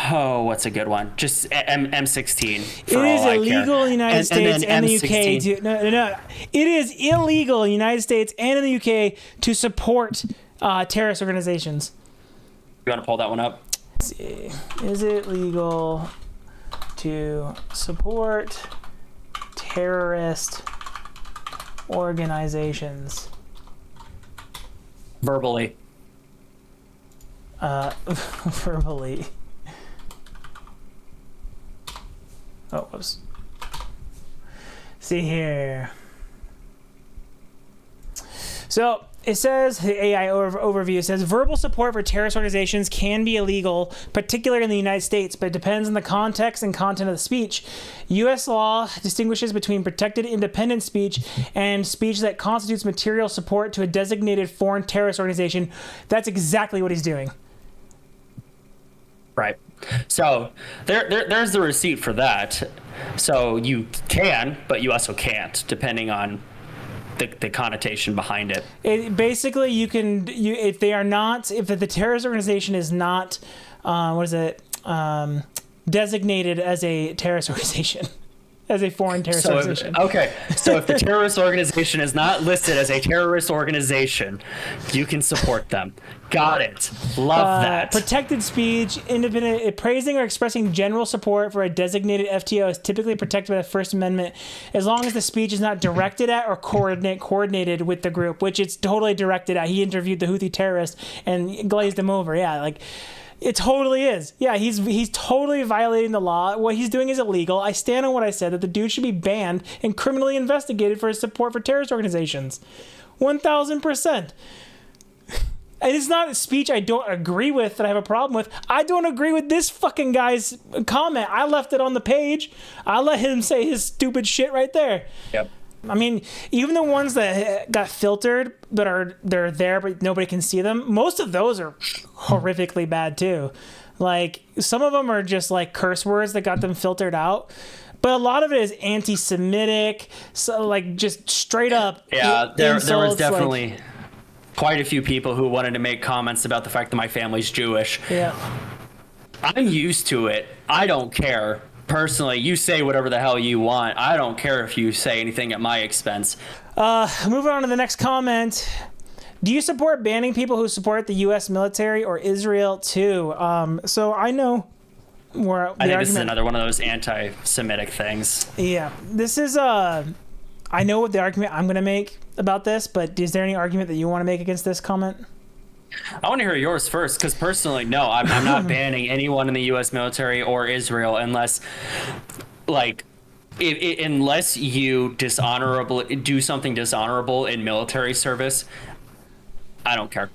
Oh, what's a good one? Just M16. It is illegal in the United States and the UK. No. It is illegal in the United States and in the UK to support terrorist organizations. You want to pull that one up? Let's see. Is it legal to support terrorist organizations? Verbally. Verbally. Oh, whoops. See here. So it says, the AI overview says, verbal support for terrorist organizations can be illegal, particularly in the United States, but it depends on the context and content of the speech. U.S. law distinguishes between protected independent speech and speech that constitutes material support to a designated foreign terrorist organization. That's exactly what he's doing. Right. So there's the receipt for that. So you can, but you also can't, depending on the connotation behind it. Basically, if the terrorist organization is not, designated as a terrorist organization, as a foreign terrorist organization. Okay, so if the terrorist organization is not listed as a terrorist organization, you can support them. Got it. Love that. Protected speech, independent, praising or expressing general support for a designated FTO is typically protected by the First Amendment, as long as the speech is not directed at or coordinated with the group, which it's totally directed at. He interviewed the Houthi terrorist and glazed him over. Yeah, like, it totally is. Yeah, he's totally violating the law. What he's doing is illegal. I stand on what I said, that the dude should be banned and criminally investigated for his support for terrorist organizations. 1,000%. And it's not a speech I don't agree with, that I have a problem with. I don't agree with this fucking guy's comment. I left it on the page. I let him say his stupid shit right there. Yep. I mean, even the ones that got filtered, but they're there, but nobody can see them, most of those are horrifically bad too. Like, some of them are just like curse words that got them filtered out. But a lot of it is anti-Semitic, so like just straight up. Yeah, there was definitely quite a few people who wanted to make comments about the fact that my family's Jewish. Yeah. I'm used to it. I don't care. Personally, you say whatever the hell you want. I don't care if you say anything at my expense. Moving on to the next comment. Do you support banning people who support the U.S. military or Israel too? So I know where I think this is another one of those anti-Semitic things. Yeah, this is I know what the argument I'm going to make about this, but is there any argument that you want to make against this comment? I want to hear yours first, because personally, no, I'm not banning anyone in the U.S. military or Israel unless, like, unless you do something dishonorable in military service. I don't care.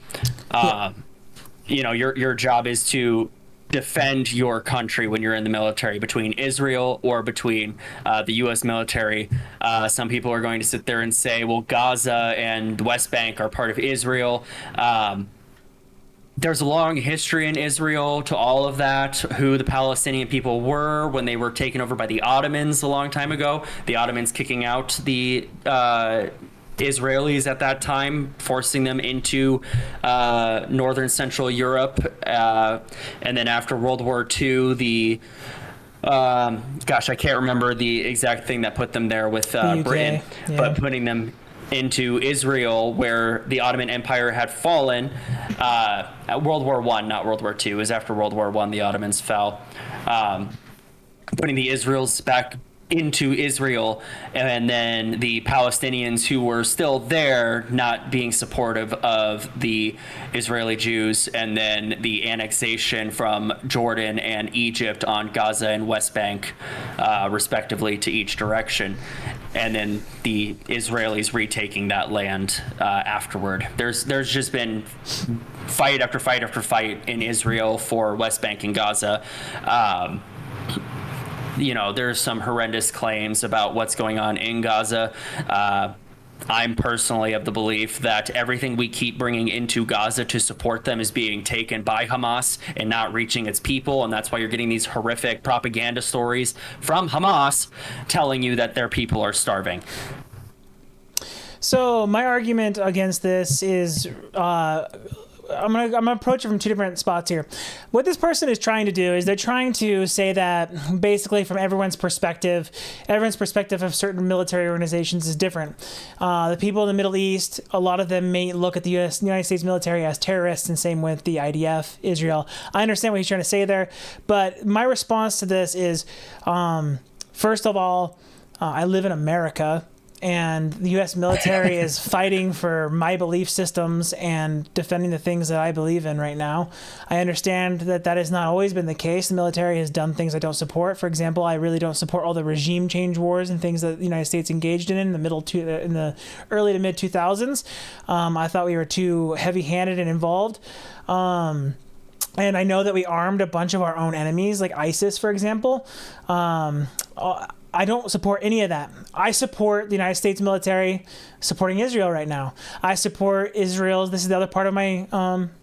your job is to defend your country when you're in the military, between Israel or between the U.S. military. Some people are going to sit there and say, well, Gaza and the West Bank are part of Israel. There's a long history in Israel to all of that, who the Palestinian people were when they were taken over by the Ottomans a long time ago. The Ottomans kicking out the Israelis at that time, forcing them into northern Central Europe. And then after World War II, I can't remember the exact thing that put them there with Britain, but putting them into Israel, where the Ottoman Empire had fallen at World War I, not World War II. It was after World War I the Ottomans fell. Putting the Israels back into Israel, and then the Palestinians who were still there not being supportive of the Israeli Jews, and then the annexation from Jordan and Egypt on Gaza and West Bank, respectively, to each direction. And then the Israelis retaking that land afterward. There's just been fight after fight after fight in Israel for West Bank and Gaza. There's some horrendous claims about what's going on in Gaza. I'm personally of the belief that everything we keep bringing into Gaza to support them is being taken by Hamas and not reaching its people. And that's why you're getting these horrific propaganda stories from Hamas telling you that their people are starving. So my argument against this is I'm gonna approach it from two different spots here. What this person is trying to do is they're trying to say that basically from everyone's perspective of certain military organizations is different. The people in the Middle East, a lot of them may look at the United States military as terrorists, and same with the IDF, Israel. I understand what he's trying to say there, but my response to this is, first of all, I live in America. And the U.S. military is fighting for my belief systems and defending the things that I believe in right now. I understand that has not always been the case. The military has done things I don't support. For example, I really don't support all the regime change wars and things that the United States engaged in the in the early to mid 2000s. I thought we were too heavy-handed and involved. And I know that we armed a bunch of our own enemies, like ISIS, for example. I don't support any of that. I support the United States military supporting Israel right now. I support Israel. This is the other part of my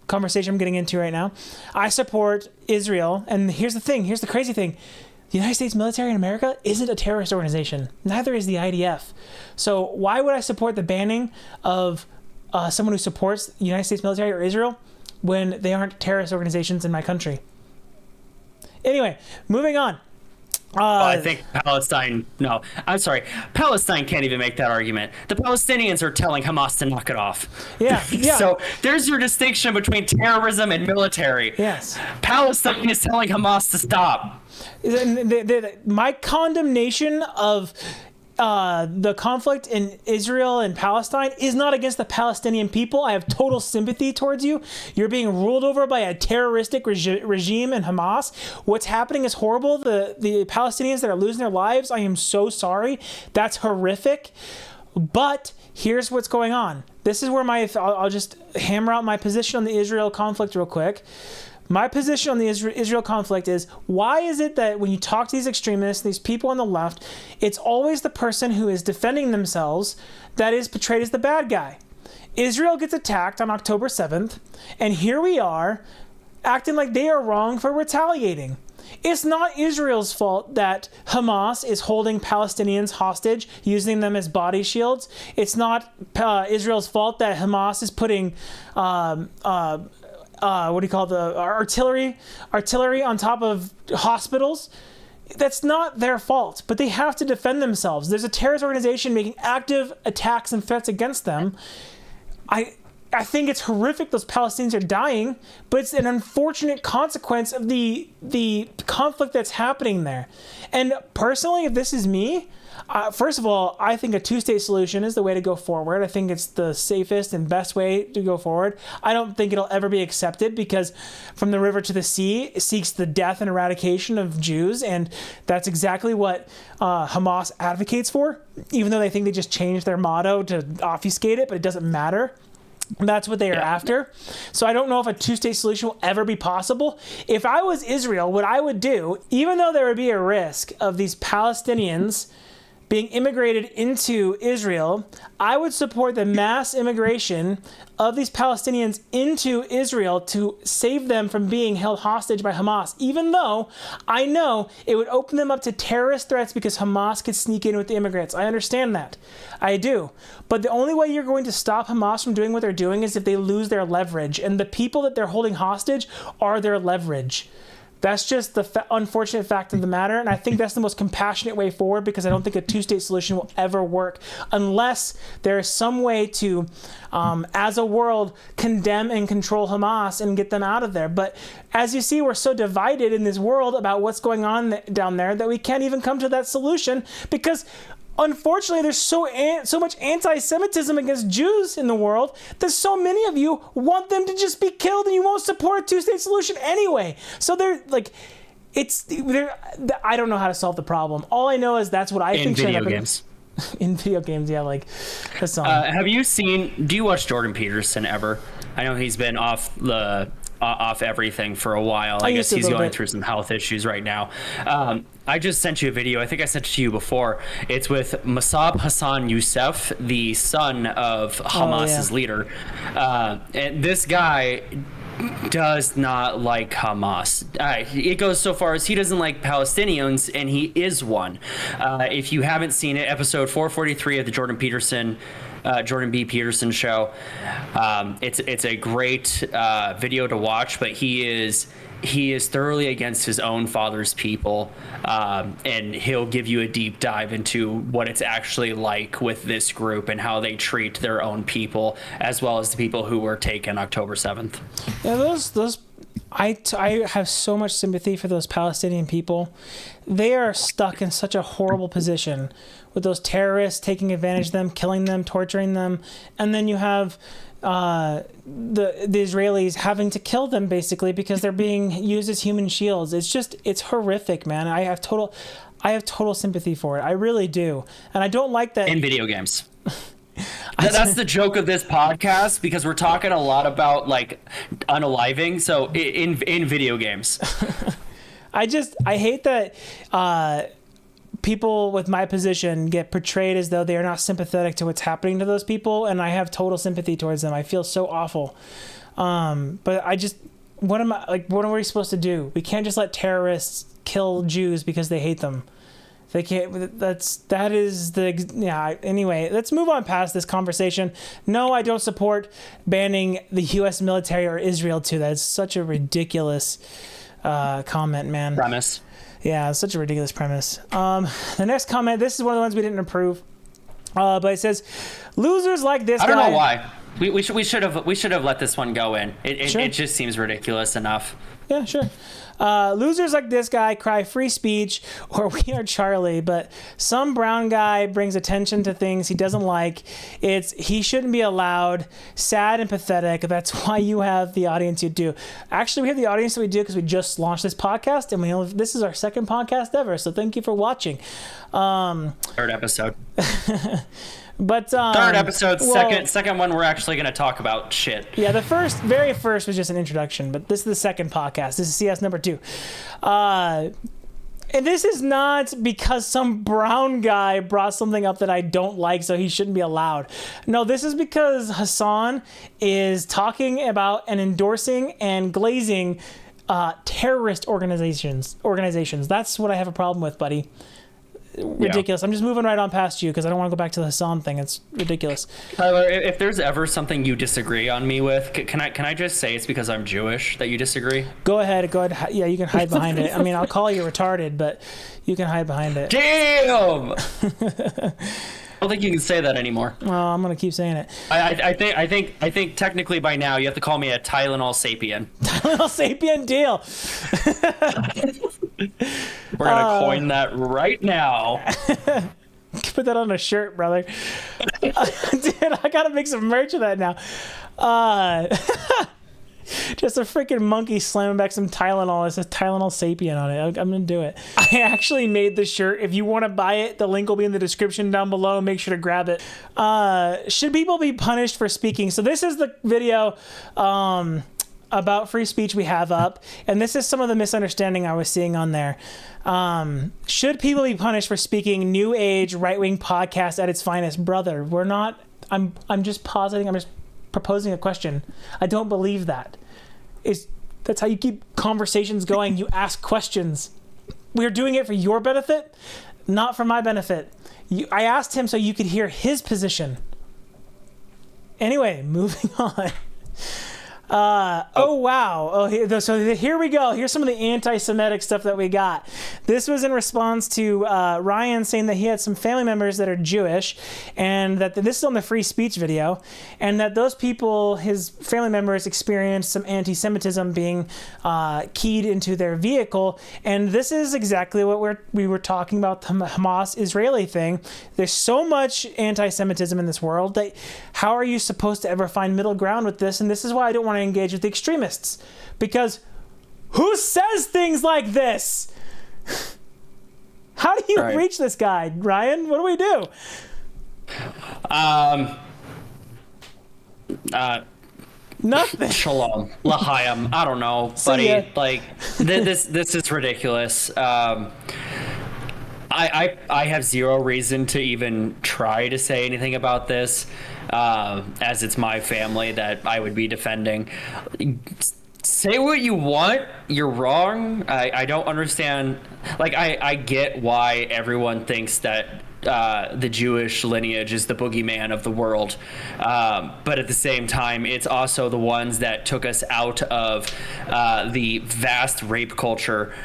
conversation I'm getting into right now. I support Israel. And here's the thing. Here's the crazy thing. The United States military in America isn't a terrorist organization. Neither is the IDF. So why would I support the banning of someone who supports the United States military or Israel when they aren't terrorist organizations in my country? Anyway, moving on. I think Palestine can't even make that argument. The Palestinians are telling Hamas to knock it off. Yeah. So there's your distinction between terrorism and military. Yes. Palestine is telling Hamas to stop. My condemnation of the conflict in Israel and Palestine is not against the Palestinian people. I have total sympathy towards you. You're being ruled over by a terroristic regime in Hamas. What's happening is horrible. The Palestinians that are losing their lives, I am so sorry. That's horrific. But here's what's going on. This is where I'll just hammer out my position on the Israel conflict real quick. My position on the Israel conflict is, why is it that when you talk to these extremists, these people on the left, it's always the person who is defending themselves that is portrayed as the bad guy? Israel gets attacked on October 7th, and here we are acting like they are wrong for retaliating. It's not Israel's fault that Hamas is holding Palestinians hostage, using them as body shields. It's not Israel's fault that Hamas is putting artillery on top of hospitals. That's not their fault, but they have to defend themselves. There's a terrorist organization making active attacks and threats against them. I think it's horrific those Palestinians are dying, but it's an unfortunate consequence of the conflict that's happening there. And personally, if this is me, first of all, I think a two-state solution is the way to go forward. I think it's the safest and best way to go forward. I don't think it'll ever be accepted because from the river to the sea, it seeks the death and eradication of Jews, and that's exactly what Hamas advocates for, even though they think they just changed their motto to obfuscate it, but it doesn't matter. That's what they are after. So I don't know if a two-state solution will ever be possible. If I was Israel, what I would do, even though there would be a risk of these Palestinians being immigrated into Israel, I would support the mass immigration of these Palestinians into Israel to save them from being held hostage by Hamas, even though I know it would open them up to terrorist threats because Hamas could sneak in with the immigrants. I understand that. I do. But the only way you're going to stop Hamas from doing what they're doing is if they lose their leverage. And the people that they're holding hostage are their leverage. That's just the unfortunate fact of the matter, and I think that's the most compassionate way forward because I don't think a two-state solution will ever work unless there is some way to, as a world, condemn and control Hamas and get them out of there. But as you see, we're so divided in this world about what's going on down there that we can't even come to that solution because unfortunately, there's so much anti-Semitism against Jews in the world that so many of you want them to just be killed, and you won't support a two-state solution anyway. So they're like, I don't know how to solve the problem. All I know is that's what I think should happen. In video games. In video games, yeah, like the song. Do you watch Jordan Peterson ever? I know he's been off everything for a while. I guess he's going through some health issues right now. I just sent you a video. I think I sent it to you before. It's with Mossab Hassan Youssef, the son of Hamas's leader. And this guy does not like Hamas. It goes so far as he doesn't like Palestinians, and he is one. If you haven't seen it, episode 443 of the Jordan B. Peterson show. It's a great video to watch, but he is thoroughly against his own father's people, and he'll give you a deep dive into what it's actually like with this group and how they treat their own people, as well as the people who were taken October 7th. Yeah, those I have so much sympathy for those Palestinian people. They are stuck in such a horrible position with those terrorists taking advantage of them, killing them, torturing them, and then you have the Israelis having to kill them basically because they're being used as human shields. It's horrific, man. I have total sympathy for it. I really do, and I don't like that in video games. That's the joke of this podcast because we're talking a lot about like unaliving. So in video games, I hate that people with my position get portrayed as though they are not sympathetic to what's happening to those people, and I have total sympathy towards them. I feel so awful. But what are we supposed to do? We can't just let terrorists kill Jews because they hate them. They can't. Anyway, let's move on past this conversation. No, I don't support banning the U.S. military or Israel too. That's such a ridiculous comment, man. Premise. Yeah, it's such a ridiculous premise. The next comment. This is one of the ones we didn't approve. But it says, "Losers like this guy." I don't know why. We should have let this one go in. It just seems ridiculous enough. Yeah, sure. Losers like this guy cry free speech or we are Charlie, but some brown guy brings attention to things he doesn't like. He shouldn't be allowed. Sad and pathetic. That's why you have the audience you do. Actually, we have the audience that we do because we just launched this podcast, and this is our second podcast ever. So thank you for watching. Third episode. But third episode, second one, we're actually going to talk about shit. Yeah, the very first was just an introduction, but this is the second podcast. This is CS number 2. And this is not because some brown guy brought something up that I don't like, so he shouldn't be allowed. No, this is because Hassan is talking about and endorsing and glazing terrorist organizations. That's what I have a problem with, buddy. Ridiculous. Yeah. I'm just moving right on past you because I don't want to go back to the Hassan thing. It's ridiculous. Tyler, if there's ever something you disagree on me with, can I just say it's because I'm Jewish that you disagree? Go ahead. Yeah, you can hide behind it. I mean, I'll call you retarded, but you can hide behind it. Damn! I don't think you can say that anymore. Well, I'm gonna keep saying it. I think technically by now you have to call me a Tylenol sapien. Tylenol sapien deal. We're gonna coin that right now. Put that on a shirt, brother. Dude, I gotta make some merch of that now. Do Just a freaking monkey slamming back some Tylenol. It says Tylenol Sapien on it. I'm going to do it. I actually made the shirt. If you want to buy it, the link will be in the description down below. Make sure to grab it. Should people be punished for speaking? So this is the video about free speech we have up. And this is some of the misunderstanding I was seeing on there. Should people be punished for speaking new age right-wing podcast at its finest? Brother, we're not... I'm just positing. I'm just proposing a question. I don't believe that. That's how you keep conversations going. You ask questions. We're doing it for your benefit, not for my benefit. I asked him so you could hear his position. Anyway, moving on. Oh wow. So here we go. Here's some of the anti-Semitic stuff that we got. This was in response to Ryan saying that he had some family members that are Jewish, and that this is on the free speech video, and that those people, his family members, experienced some anti-Semitism being keyed into their vehicle. And this is exactly what we were talking about, the Hamas-Israeli thing. There's so much anti-Semitism in this world that how are you supposed to ever find middle ground with this? And this is why I don't want to engage with the extremists, because who says things like this? How do you reach this guy, Ryan? What do we do? Nothing. Shalom, L'chaim. I don't know, buddy. Like this is ridiculous. I have zero reason to even try to say anything about this, as it's my family that I would be defending. Say what you want. You're wrong. I don't understand. Like, I get why everyone thinks that the Jewish lineage is the boogeyman of the world. But at the same time, it's also the ones that took us out of the vast rape culture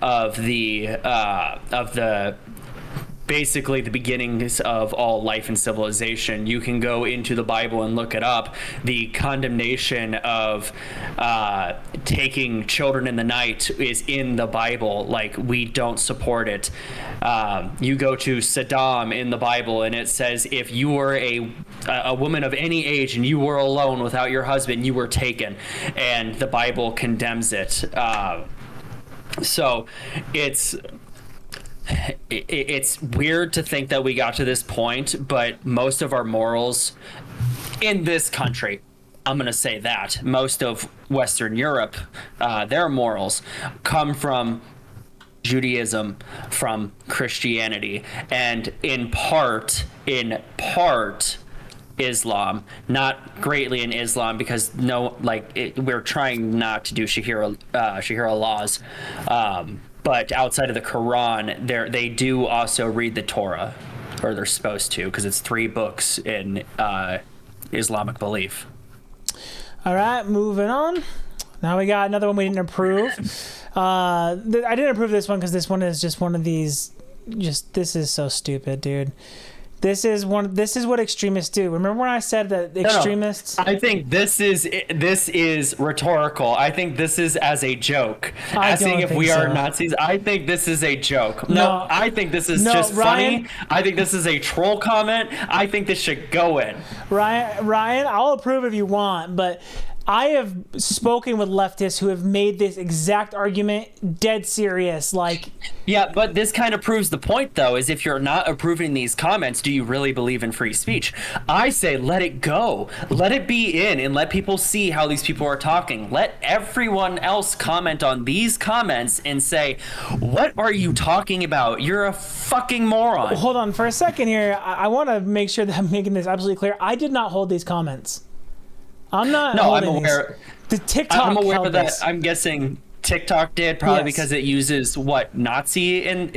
of the basically the beginnings of all life and civilization. You can go into the Bible and look it up. The condemnation of taking children in the night is in the Bible. Like, we don't support it. You go to Saddam in the Bible, and it says if you were a woman of any age and you were alone without your husband, you were taken, and the Bible condemns it. So it's weird to think that we got to this point, but most of our morals in this country, I'm going to say that, most of Western Europe, their morals come from Judaism, from Christianity, and in part Islam, not greatly in Islam, because we're trying not to do Shahira laws, but outside of the Quran, they do also read the Torah, or they're supposed to, because it's 3 books in Islamic belief. All right, moving on. Now we got another one we didn't approve. I didn't approve this one because this one is just one of these. This is so stupid, dude. This is what extremists do. Remember when I said that extremists? No. I think this is rhetorical. I think this is as a joke. Asking if we are Nazis. I think this is a joke. No, I think this is just Ryan, funny. I think this is a troll comment. I think this should go in. Ryan, I'll approve if you want, but I have spoken with leftists who have made this exact argument dead serious. Yeah, but this kind of proves the point, though, is if you're not approving these comments, do you really believe in free speech? I say let it go. Let it be in and let people see how these people are talking. Let everyone else comment on these comments and say, what are you talking about? You're a fucking moron. Hold on for a second here. I want to make sure that I'm making this absolutely clear. I did not hold these comments. I'm not. No, I'm aware. The TikTok. I'm aware of that. I'm guessing TikTok did, probably because it uses Nazi in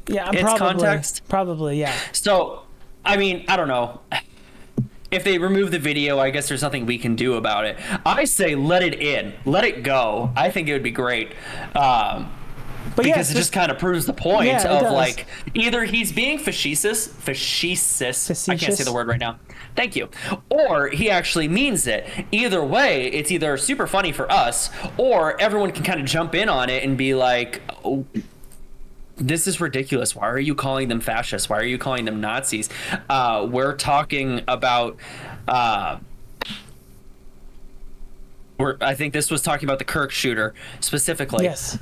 its context. Probably, yeah. So, I mean, I don't know. If they remove the video, I guess there's nothing we can do about it. I say let it in, let it go. I think it would be great. Because it just kind of proves the point of either he's being facetious. I can't say the word right now. Thank you. Or he actually means it. Either way, it's either super funny for us, or everyone can kind of jump in on it and be like, oh, this is ridiculous. Why are you calling them fascists? Why are you calling them Nazis? We're talking about I think this was talking about the Kirk shooter specifically. Yes.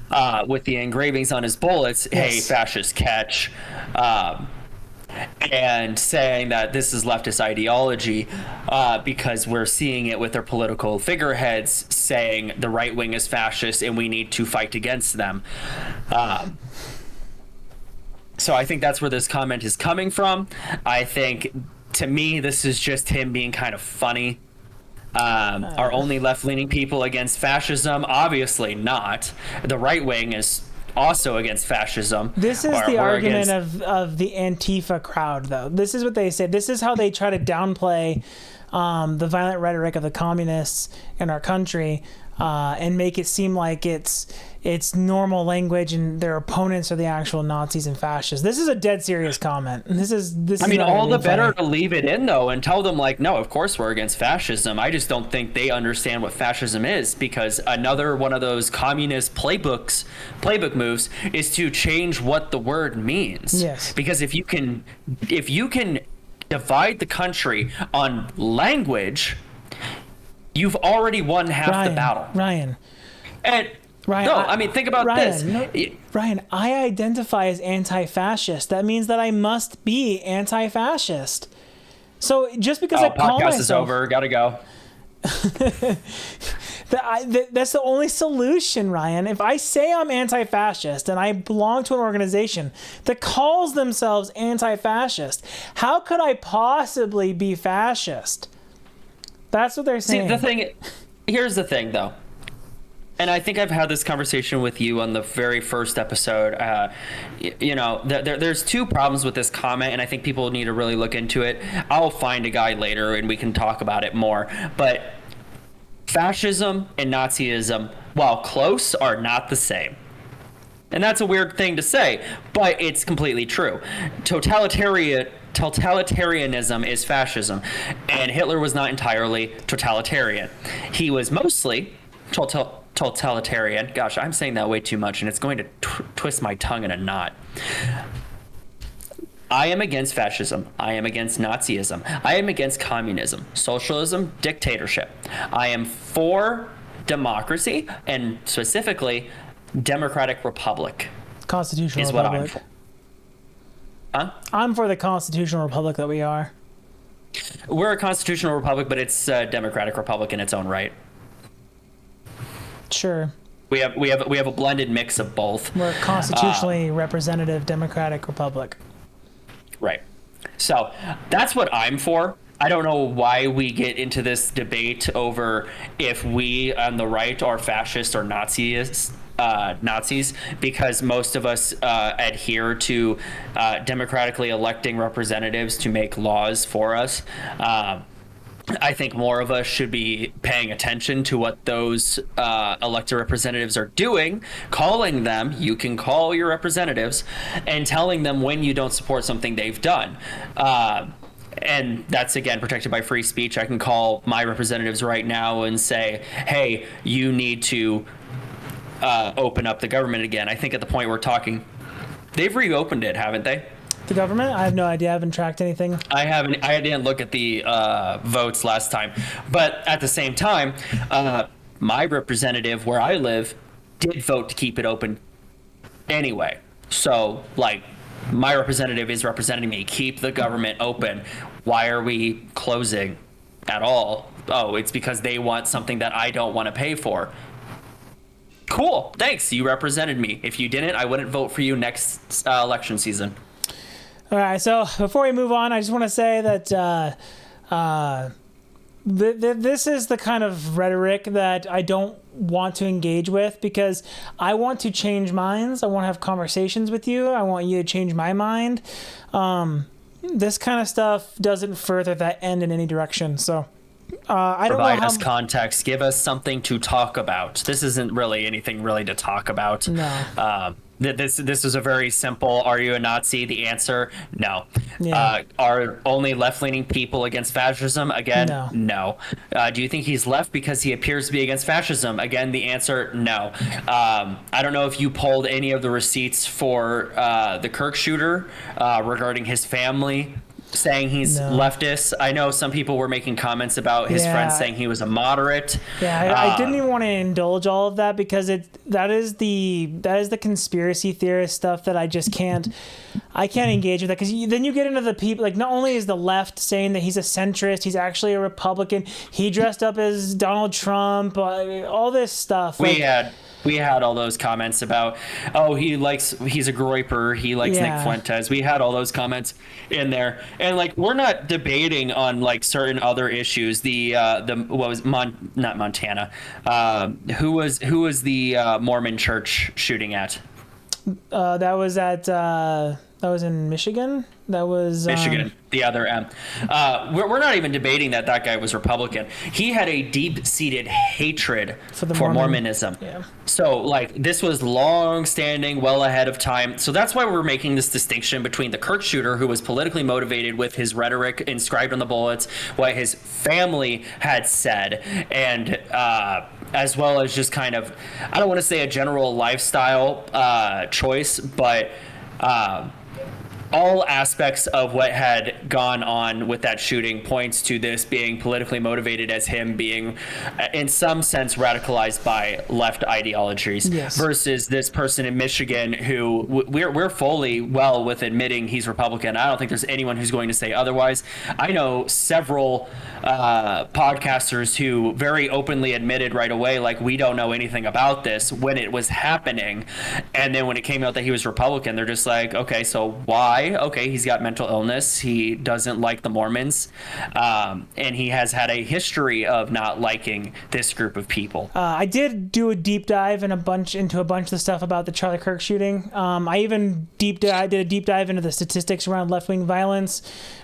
With the engravings on his bullets, "Hey, Yes. fascist catch," and saying that this is leftist ideology because we're seeing it with their political figureheads saying the right wing is fascist and we need to fight against them. So I think that's where this comment is coming from. I think, to me, this is just him being kind of funny. Are only left-leaning people against fascism? Obviously not. The right wing is also against fascism. This is or- the or argument against- of the Antifa crowd, though. This is what they say. This is how they try to downplay the violent rhetoric of the communists in our country and make it seem like it's normal language and their opponents are the actual Nazis and fascists. This is a dead serious comment. This is I mean, not all the being better funny. to leave it in, though, and tell them, like, no, of course we're against fascism. I just don't think they understand what fascism is, because another one of those communist playbook moves is to change what the word means. Yes. Because if you can divide the country on language, you've already won half the battle. Ryan. And Ryan, no, I mean, think about this. Ryan, I identify as anti-fascist. That means that I must be anti-fascist. So just because I call podcast myself, is over. Gotta go. that's the only solution, Ryan. If I say I'm anti-fascist and I belong to an organization that calls themselves anti-fascist, how could I possibly be fascist? That's what they're saying. See, here's the thing, though. And I think I've had this conversation with you on the very first episode. There's two problems with this comment, and I think people need to really look into it. I'll find a guy later, and we can talk about it more. But fascism and Nazism, while close, are not the same. And that's a weird thing to say, but it's completely true. Totalitarianism is fascism, and Hitler was not entirely totalitarian. He was mostly totalitarian. Gosh, I'm saying that way too much, and it's going to twist my tongue in a knot. I am against fascism. I am against Nazism. I am against communism, socialism, dictatorship. I am for democracy, and specifically democratic republic. Constitutional is republic. What I'm for. Huh? I'm for the constitutional republic that we are. We're a constitutional republic, but it's a democratic republic in its own right. Sure. We have a blended mix of both. We're a constitutionally representative democratic republic. Right. So that's what I'm for. I don't know why we get into this debate over if we on the right are fascist or Nazis, because most of us adhere to democratically electing representatives to make laws for us. I think more of us should be paying attention to what those elected representatives are doing, calling them. You can call your representatives and telling them when you don't support something they've done. And that's, again, protected by free speech. I can call my representatives right now and say, hey, you need to open up the government again. I think at the point we're talking, they've reopened it, haven't they? The government? I have no idea. I haven't tracked anything. I didn't look at the votes last time. But at the same time, my representative where I live did vote to keep it open anyway. So, like, my representative is representing me. Keep the government open. Why are we closing at all? Oh, it's because they want something that I don't want to pay for. Cool. Thanks. You represented me. If you didn't, I wouldn't vote for you next election season. All right, so before we move on, I just want to say that this is the kind of rhetoric that I don't want to engage with, because I want to change minds. I want to have conversations with you. I want you to change my mind. This kind of stuff doesn't further that end in any direction. So I don't know Provide how... us context. Give us something to talk about. This isn't really anything really to talk about. No. This is a very simple, are you a Nazi? The answer, no. Yeah. Are only left-leaning people against fascism? Again, No. Do you think he's left because he appears to be against fascism? Again, the answer, no. I don't know if you pulled any of the receipts for the Kirk shooter regarding his family. saying he's leftist. I know some people were making comments about his friends saying he was a moderate. Yeah, I didn't even want to indulge all of that because that is the conspiracy theorist stuff that I just can't engage with that, because then you get into the people, like, not only is the left saying that he's a centrist, he's actually a Republican, he dressed up as Donald Trump, all this stuff. We had all those comments about, he's a groyper, he likes Nick Fuentes. We had all those comments in there, and like, we're not debating on like certain other issues. Not Montana. Who was the Mormon church shooting at? That was in Michigan. That was Michigan, the other M. We're not even debating that guy was Republican. He had a deep-seated hatred for Mormonism. Yeah. So, like, this was long-standing, well ahead of time. So that's why we're making this distinction between the Kirk shooter, who was politically motivated with his rhetoric inscribed on the bullets, what his family had said, and as well as just kind of, I don't want to say a general lifestyle choice, but all aspects of what had gone on with that shooting points to this being politically motivated, as him being in some sense radicalized by left ideologies, versus this person in Michigan who we're fully well with admitting he's Republican. I don't think there's anyone who's going to say otherwise. I know several podcasters who very openly admitted right away, like, we don't know anything about this when it was happening, and then when it came out that he was Republican, they're just like, okay, so why? Okay, he's got mental illness, he doesn't like the Mormons, and he has had a history of not liking this group of people. I did do a deep dive into a bunch of the stuff about the Charlie Kirk shooting. I even did a deep dive into the statistics around left-wing violence,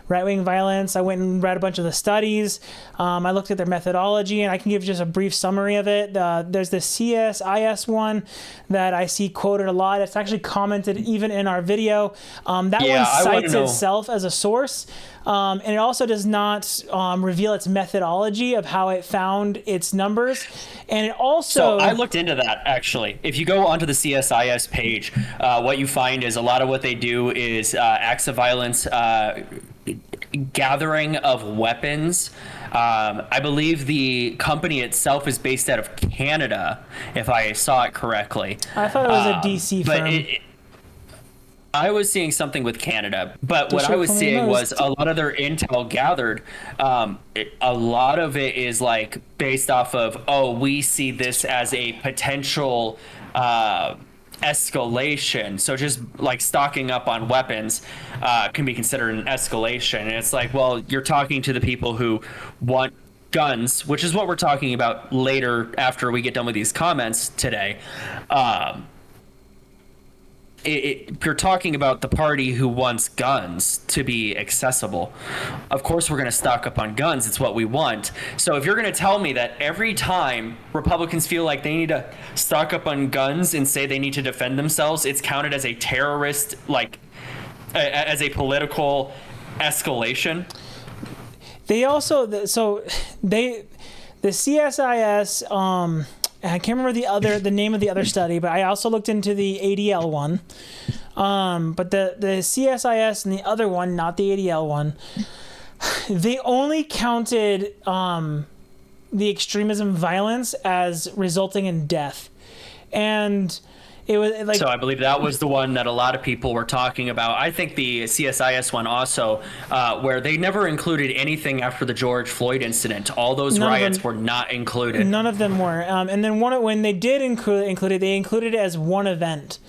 right-wing violence. I went and read a bunch of the studies. I looked at their methodology, and I can give just a brief summary of it. There's the CSIS one that I see quoted a lot. It's actually commented even in our video. That one cites itself as a source, and it also does not reveal its methodology of how it found its numbers. And it also... So I looked into that, actually. If you go onto the CSIS page, what you find is a lot of what they do is acts of violence, gathering of weapons. I believe the company itself is based out of Canada, if I saw it correctly. I thought it was a DC firm. I was seeing something with Canada, but what I was seeing was a lot of their intel gathered. A lot of it is like based off of, we see this as a potential escalation. So just like stocking up on weapons can be considered an escalation. And it's like, well, you're talking to the people who want guns, which is what we're talking about later after we get done with these comments today. You're talking about the party who wants guns to be accessible. Of course, we're going to stock up on guns. It's what we want. So if you're going to tell me that every time Republicans feel like they need to stock up on guns and say they need to defend themselves, it's counted as a terrorist, like as a political escalation. They also, the CSIS, I can't remember the name of the other study, but I also looked into the ADL one. But the CSIS and the other one, not the ADL one, they only counted the extremism violence as resulting in death. And it was like... So I believe that was the one that a lot of people were talking about. I think the CSIS one also, where they never included anything after the George Floyd incident. All those riots were not included. None of them were. And then when they did include it, they included it as one event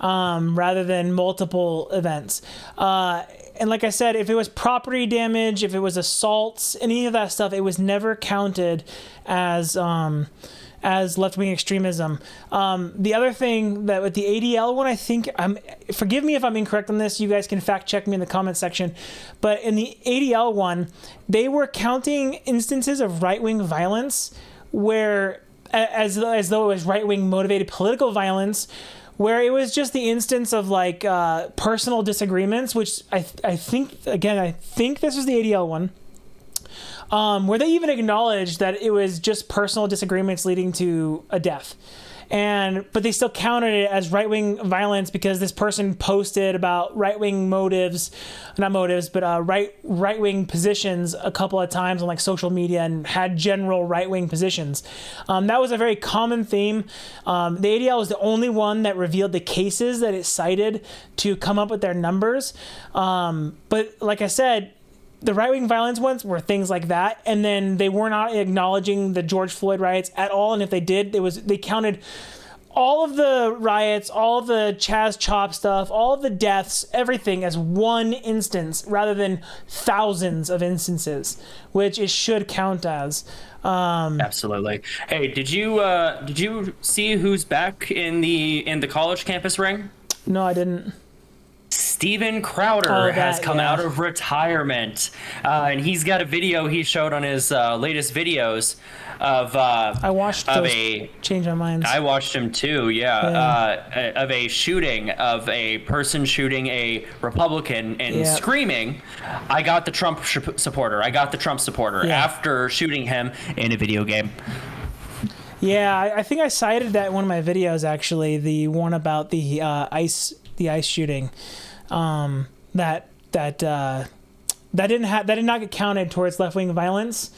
rather than multiple events. And like I said, if it was property damage, if it was assaults, any of that stuff, it was never counted as left-wing extremism. The other thing that with the ADL one, I think, forgive me if I'm incorrect on this, you guys can fact check me in the comment section, but in the ADL one, they were counting instances of right-wing violence where, as though it was right-wing motivated political violence, where it was just the instance of like personal disagreements, which I think this was the ADL one. Where they even acknowledged that it was just personal disagreements leading to a death. but they still counted it as right-wing violence because this person posted about right-wing right-wing positions a couple of times on like social media and had general right-wing positions. That was a very common theme. The ADL was the only one that revealed the cases that it cited to come up with their numbers. But like I said, the right-wing violence ones were things like that, and then they were not acknowledging the George Floyd riots at all. And if they did, they counted all of the riots, all of the Chaz Chop stuff, all of the deaths, everything as one instance rather than thousands of instances, which it should count as. Absolutely. Hey, did you see who's back in the college campus ring? No, I didn't. Steven Crowder has come out of retirement, and he's got a video he showed on his latest videos of I watched those. Change my mind. I watched him too, yeah. Of a shooting of a person shooting a Republican and screaming, "I got the Trump supporter! I got the Trump supporter!" After shooting him in a video game. Yeah, I think I cited that in one of my videos actually, the one about the ice shooting. That did not get counted towards left-wing violence.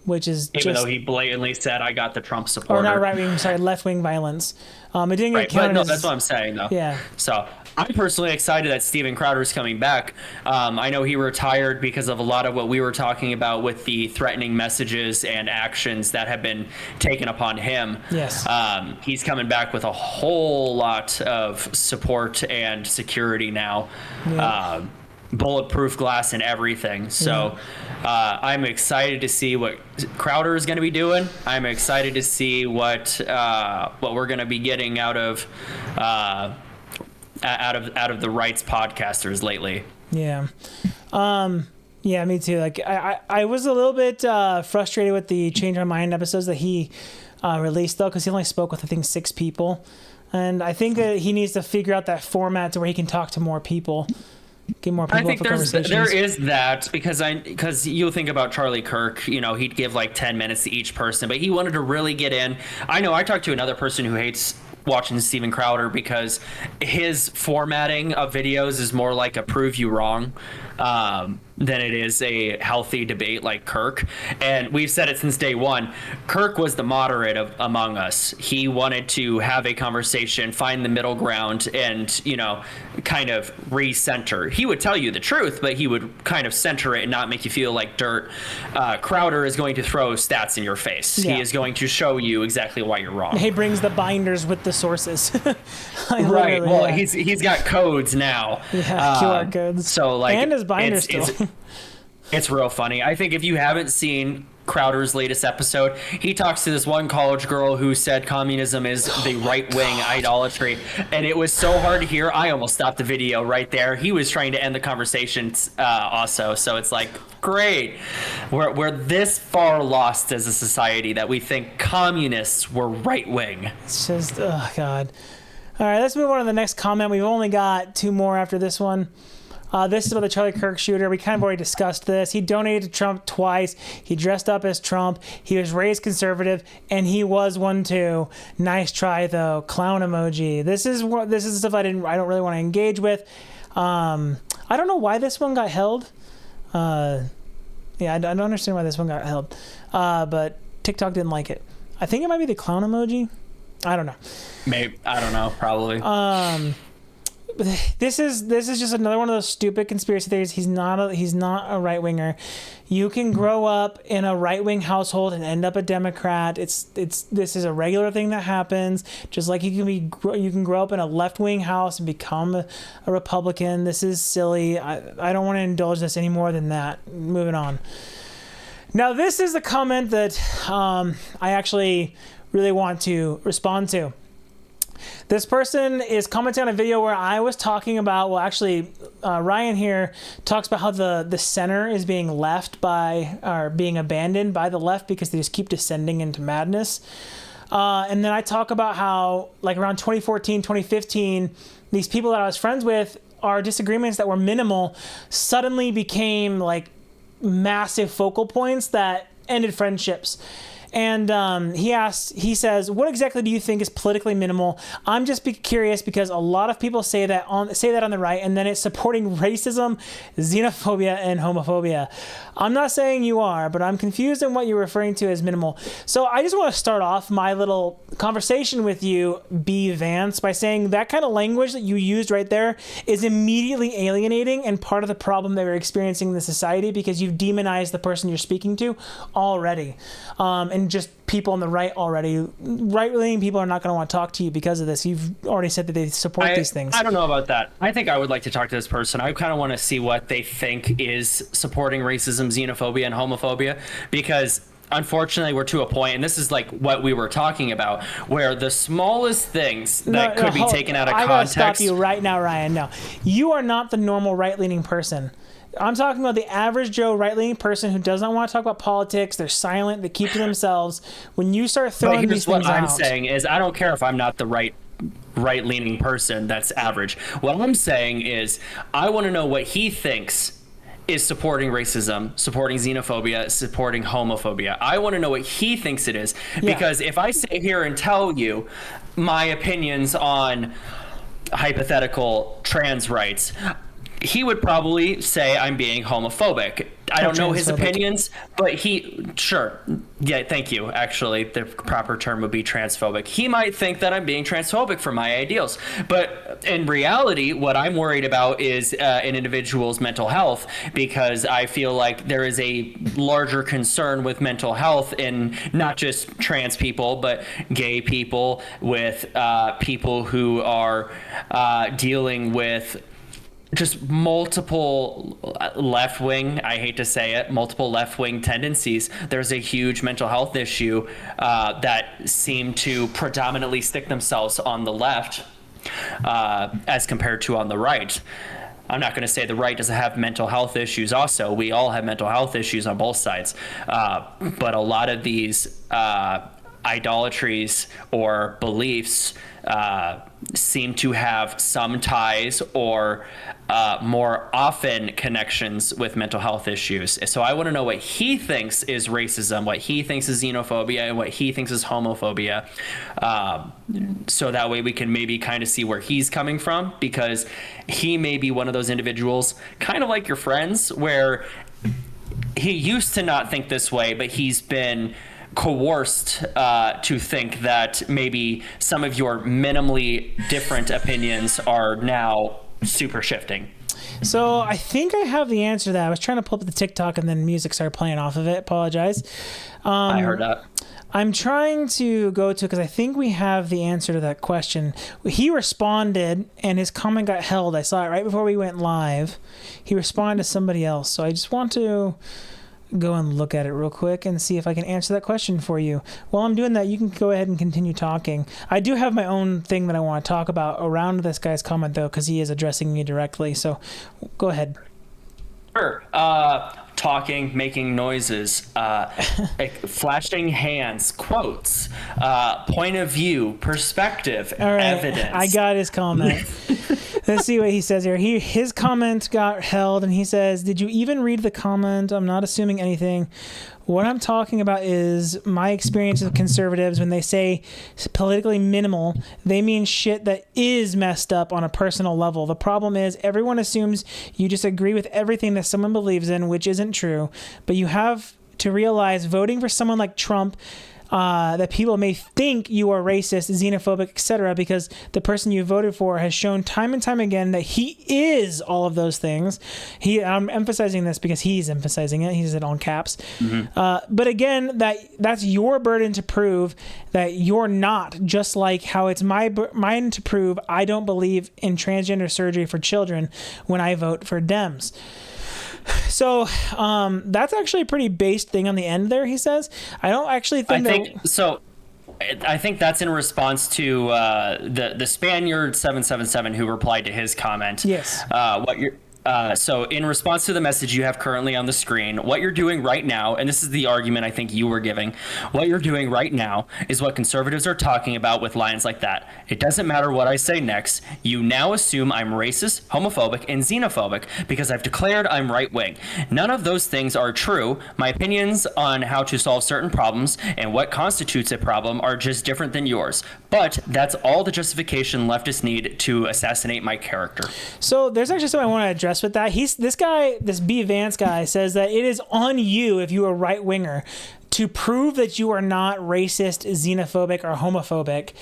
Which is even though he blatantly said, "I got the Trump supporter." Or not right-wing, sorry, left-wing violence. It didn't get counted. But no, that's what I'm saying though. Yeah. So I'm personally excited that Steven Crowder is coming back. I know he retired because of a lot of what we were talking about with the threatening messages and actions that have been taken upon him. Yes. He's coming back with a whole lot of support and security now. Yeah. Bulletproof glass and everything. So I'm excited to see what Crowder is going to be doing. I'm excited to see what we're going to be getting out of the rights podcasters lately. Yeah. Yeah, me too. Like I was a little bit frustrated with the Change My Mind episodes that he released though, because he only spoke with I think 6 people, and I think that he needs to figure out that format to where he can talk to more people. Get more people. I think there is that because you'll think about Charlie Kirk, you know, he'd give like 10 minutes to each person, but he wanted to really get in. I know I talked to another person who hates watching Steven Crowder because his formatting of videos is more like a prove you wrong than it is a healthy debate like Kirk. And we've said it since day one. Kirk was the moderate among us. He wanted to have a conversation, find the middle ground, and, you know, kind of recenter. He would tell you the truth, but he would kind of center it and not make you feel like dirt. Crowder is going to throw stats in your face. Yeah. He is going to show you exactly why you're wrong. He brings the binders with the sources. Right. Well, he's got codes now. Yeah, QR codes. So like, and his binders it's real funny. I think if you haven't seen Crowder's latest episode, he talks to this one college girl who said communism is the right-wing idolatry, and it was so hard to hear. I almost stopped the video right there. He was trying to end the conversation also, so it's like, great. We're this far lost as a society that we think communists were right-wing. It's just, oh God. All right, let's move on to the next comment. We've only got 2 more after this one. This is about the Charlie Kirk shooter. We kind of already discussed this. He donated to Trump twice. He dressed up as Trump. He was raised conservative, and he was one too. Nice try though. Clown emoji. This is stuff I don't really want to engage with. I don't know why this one got held. I don't understand why this one got held. But TikTok didn't like it. I think it might be the clown emoji. I don't know. Maybe, I don't know. Probably. This is just another one of those stupid conspiracy theories. He's not a right winger. You can grow up in a right wing household and end up a Democrat. This is a regular thing that happens. Just like you can grow up in a left wing house and become a Republican. This is silly. I don't want to indulge this any more than that. Moving on. Now this is the comment that I actually really want to respond to. This person is commenting on a video where I was talking about, well, actually, Ryan here talks about how the center is being being abandoned by the left because they just keep descending into madness. And then I talk about how, like, around 2014, 2015, these people that I was friends with, our disagreements that were minimal suddenly became, like, massive focal points that ended friendships. And he says, what exactly do you think is politically minimal? I'm just curious because a lot of people say that on the right, and then it's supporting racism, xenophobia, and homophobia. I'm not saying you are, but I'm confused on what you're referring to as minimal. So I just want to start off my little conversation with you, B. Vance, by saying that kind of language that you used right there is immediately alienating and part of the problem that we're experiencing in the society, because you've demonized the person you're speaking to already. And just people on the right already. Right-leaning people are not going to want to talk to you because of this. You've already said that they support these things. I don't know about that. I think I would like to talk to this person. I kind of want to see what they think is supporting racism, xenophobia, and homophobia, because unfortunately we're to a point, and this is like what we were talking about, where the smallest things that could be taken out of context. I gotta stop you right now, Ryan. No, you are not the normal right-leaning person. I'm talking about the average Joe right-leaning person who does not want to talk about politics. They're silent. They keep to themselves. When you start throwing these things out, what I'm saying is, I don't care if I'm not the right-leaning person that's average. What I'm saying is, I want to know what he thinks is supporting racism, supporting xenophobia, supporting homophobia. I want to know what he thinks it is, because if I sit here and tell you my opinions on hypothetical trans rights, he would probably say I'm being homophobic. I don't know his opinions, but thank you. Actually, the proper term would be transphobic. He might think that I'm being transphobic for my ideals. But in reality, what I'm worried about is an individual's mental health, because I feel like there is a larger concern with mental health in not just trans people, but gay people, with people who are dealing with just multiple left-wing, I hate to say it, multiple left-wing tendencies. There's a huge mental health issue that seem to predominantly stick themselves on the left as compared to on the right. I'm not going to say the right doesn't have mental health issues also. We all have mental health issues on both sides. But a lot of these idolatries or beliefs seem to have some ties or more often connections with mental health issues. So I want to know what he thinks is racism, what he thinks is xenophobia, and what he thinks is homophobia. So that way we can maybe kind of see where he's coming from, because he may be one of those individuals, kind of like your friends, where he used to not think this way, but he's been coerced to think that maybe some of your minimally different opinions are now super shifting. So I think I have the answer to that. I was trying to pull up the TikTok and then music started playing off of it. Apologize. I heard that. I'm trying to go to, because I think we have the answer to that question. He responded and his comment got held. I saw it right before we went live. He responded to somebody else. So I just want to go and look at it real quick and see if I can answer that question for you. While I'm doing that, you can go ahead and continue talking. I do have my own thing that I want to talk about around this guy's comment, though, because he is addressing me directly. So go ahead. Sure. Talking, making noises, flashing hands, quotes, point of view, perspective, all right, evidence. I got his comment. Let's see what he says here. His comment got held, and he says, did you even read the comment? I'm not assuming anything. What I'm talking about is my experience with conservatives. When they say politically minimal, they mean shit that is messed up on a personal level. The problem is everyone assumes you just agree with everything that someone believes in, which isn't true. But you have to realize voting for someone like Trump, that people may think you are racist, xenophobic, etc., because the person you voted for has shown time and time again that he is all of those things. I'm emphasizing this because he's emphasizing it. He says it on caps. Mm-hmm. But again, that's your burden to prove that you're not, just like how it's mine to prove I don't believe in transgender surgery for children when I vote for Dems. So that's actually a pretty based thing on the end there, he says. I don't actually think so. I think that's in response to the Spaniard 777 who replied to his comment. Yes. So in response to the message you have currently on the screen, what you're doing right now, and this is the argument I think you were giving, what you're doing right now is what conservatives are talking about with lines like that. It doesn't matter what I say next. You now assume I'm racist, homophobic, and xenophobic because I've declared I'm right-wing. None of those things are true. My opinions on how to solve certain problems and what constitutes a problem are just different than yours. But that's all the justification leftists need to assassinate my character. So there's actually something I want to address with that. This B. Vance guy says that it is on you, if you are a right winger, to prove that you are not racist, xenophobic, or homophobic.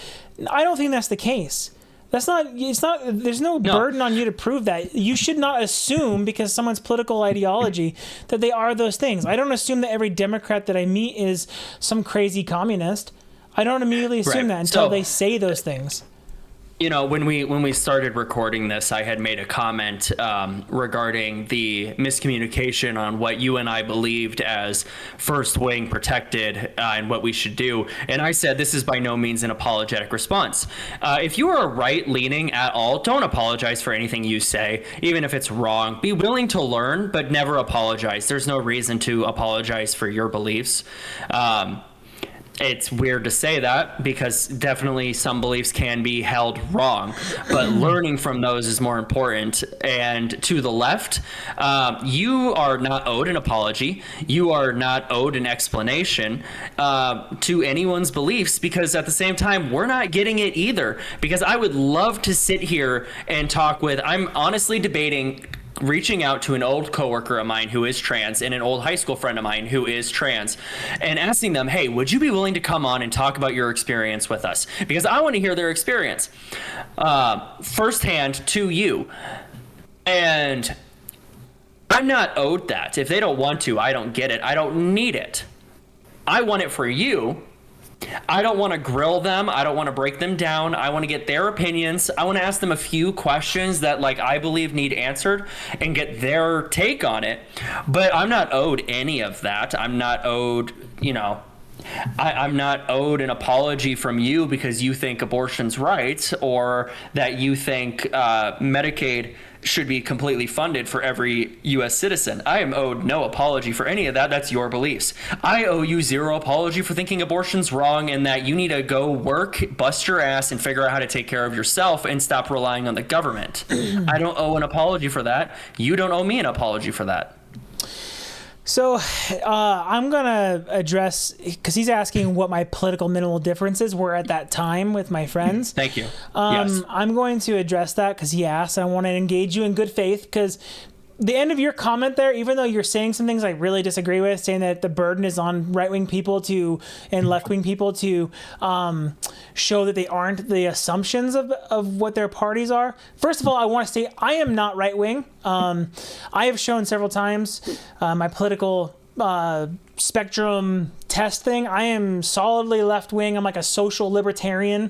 I don't think that's the case. There's no burden on you to prove that. You should not assume because someone's political ideology that they are those things. I don't assume that every Democrat that I meet is some crazy communist. I don't immediately assume that until they say those things. You know, when we started recording this, I had made a comment regarding the miscommunication on what you and I believed as first wing protected and what we should do. And I said this is by no means an apologetic response. If you are right leaning at all, don't apologize for anything you say, even if it's wrong. Be willing to learn, but never apologize. There's no reason to apologize for your beliefs. It's weird to say that because definitely some beliefs can be held wrong, but learning from those is more important. And to the left, you are not owed an apology. You are not owed an explanation to anyone's beliefs because at the same time, we're not getting it either. Because I would love to sit here and talk with, I'm honestly debating reaching out to an old coworker of mine who is trans and an old high school friend of mine who is trans and asking them, hey, would you be willing to come on and talk about your experience with us? Because I want to hear their experience firsthand to you. And I'm not owed that. If they don't want to, I don't get it. I don't need it. I want it for you. I don't want to grill them. I don't want to break them down. I want to get their opinions. I want to ask them a few questions that I believe need answered and get their take on it. But I'm not owed any of that. I'm not owed, I'm not owed an apology from you because you think abortion's right or that you think Medicaid should be completely funded for every U.S. citizen. I am owed no apology for any of that. That's your beliefs. I owe you zero apology for thinking abortion's wrong and that you need to go work, bust your ass, and figure out how to take care of yourself and stop relying on the government. I don't owe an apology for that. You don't owe me an apology for that. So I'm going to address, because he's asking what my political minimal differences were at that time with my friends. Thank you. Yes. I'm going to address that because he asked. I want to engage you in good faith because the end of your comment there, even though you're saying some things I really disagree with, saying that the burden is on right-wing people and left-wing people to show that they aren't the assumptions of what their parties are. First of all, I want to say I am not right-wing. I have shown several times my political spectrum test thing. I am solidly left-wing. I'm like a social libertarian.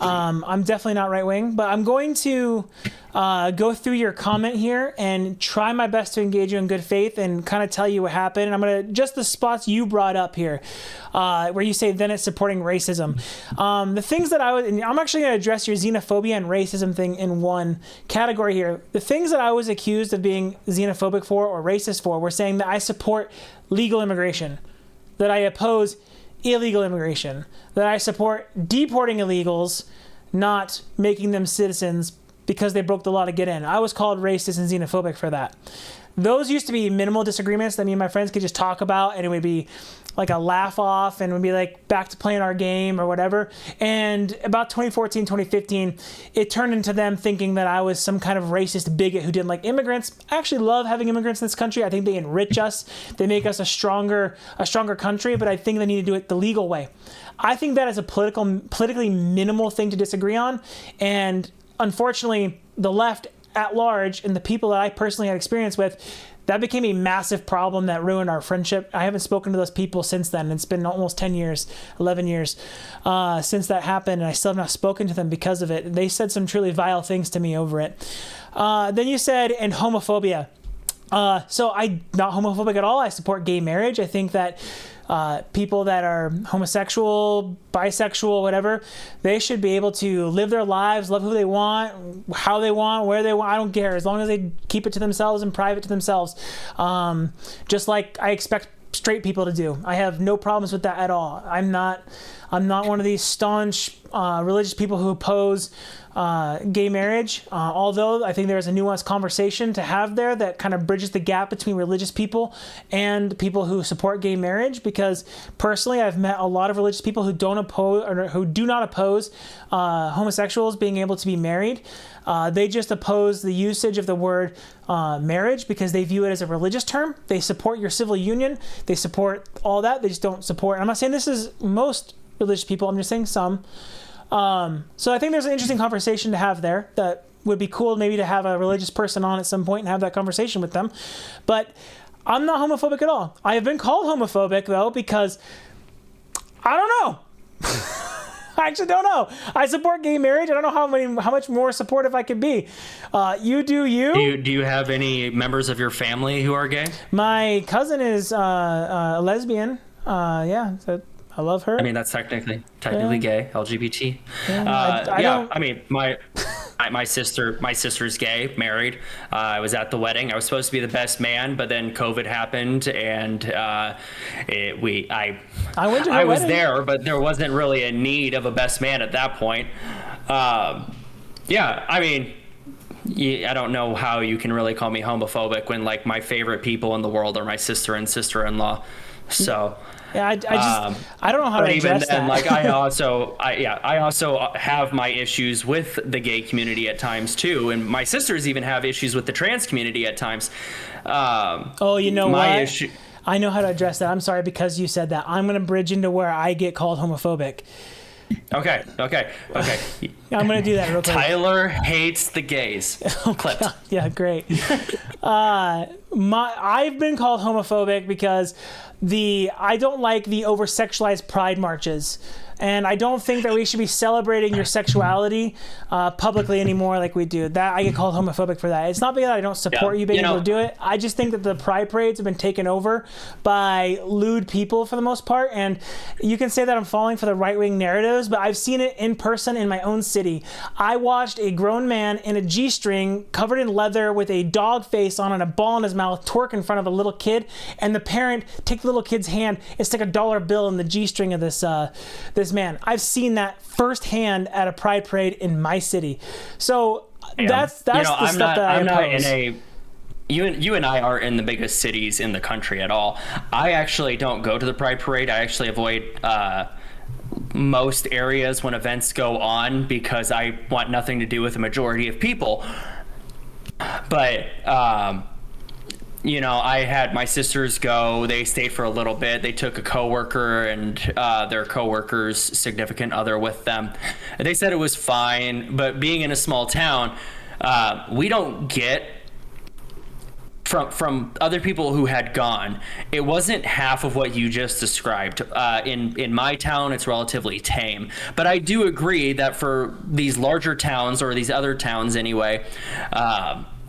I'm definitely not right wing, but I'm going to go through your comment here and try my best to engage you in good faith and kind of tell you what happened. And I'm going to just the spots you brought up here, where you say then it's supporting racism. The things that I'm actually going to address your xenophobia and racism thing in one category here. The things that I was accused of being xenophobic for or racist for were saying that I support legal immigration, that I oppose illegal immigration, that I support deporting illegals, not making them citizens because they broke the law to get in. I was called racist and xenophobic for that. Those used to be minimal disagreements that me and my friends could just talk about, and it would be like a laugh off and we'd be like back to playing our game or whatever. And about 2014, 2015, it turned into them thinking that I was some kind of racist bigot who didn't like immigrants. I actually love having immigrants in this country. I think they enrich us. They make us a stronger country, but I think they need to do it the legal way. I think that is a politically minimal thing to disagree on. And unfortunately, the left at large and the people that I personally had experience with, that became a massive problem that ruined our friendship. I haven't spoken to those people since then. It's been almost 10 years, 11 years since that happened, and I still have not spoken to them because of it. They said some truly vile things to me over it. Then you said, and homophobia. So I'm not homophobic at all. I support gay marriage. I think that people that are homosexual, bisexual, whatever, they should be able to live their lives, love who they want, how they want, where they want. I don't care, as long as they keep it to themselves and private to themselves. Just like I expect straight people to do. I have no problems with that at all. I'm not one of these staunch religious people who oppose gay marriage, although I think there's a nuanced conversation to have there that kind of bridges the gap between religious people and people who support gay marriage, because personally I've met a lot of religious people who don't oppose, or who do not oppose homosexuals being able to be married. They just oppose the usage of the word marriage because they view it as a religious term. They support your civil union. They support all that. They just don't support. I'm not saying this is most religious people. I'm just saying some. So I think there's an interesting conversation to have there that would be cool maybe to have a religious person on at some point and have that conversation with them. But I'm not homophobic at all. I have been called homophobic, though, because I don't know. I actually don't know. I support gay marriage. I don't know how much more supportive I could be. You do you. Do you have any members of your family who are gay? My cousin is a lesbian. Yeah, so I love her. I mean, that's technically gay, LGBT. I mean, my sister's gay, married. I was at the wedding. I was supposed to be the best man, but then COVID happened, and I went to her was wedding. there, but there wasn't really a need of a best man at that point. Yeah, I mean, I don't know how you can really call me homophobic when like my favorite people in the world are my sister and sister-in-law. So. Yeah, I don't know how to address that. Like I also have my issues with the gay community at times too, and my sisters even have issues with the trans community at times. You know what? I know how to address that. I'm sorry, because you said that. I'm going to bridge into where I get called homophobic. Okay. I'm going to do that real quick. Tyler hates the gays. Clip. Yeah, great. I've been called homophobic because I don't like the over-sexualized pride marches. And I don't think that we should be celebrating your sexuality publicly anymore like we do. That I get called homophobic for that. It's not because I don't support you being able to do it. I just think that the pride parades have been taken over by lewd people for the most part. And you can say that I'm falling for the right-wing narratives, but I've seen it in person in my own city. I watched a grown man in a G-string covered in leather with a dog face on and a ball in his mouth twerk in front of a little kid, and the parent take the little kid's hand and stick a dollar bill in the G-string of this man. I've seen that firsthand at a pride parade in my city. So that's the stuff that I oppose. You and I aren't in the biggest cities in the country at all. I actually don't go to the pride parade. I actually avoid most areas when events go on because I want nothing to do with the majority of people. But I had my sisters go. They stayed for a little bit. They took a coworker and their coworker's significant other with them. They said it was fine, but being in a small town, we don't get from other people who had gone. It wasn't half of what you just described. In my town, it's relatively tame. But I do agree that for these larger towns, or these other towns anyway,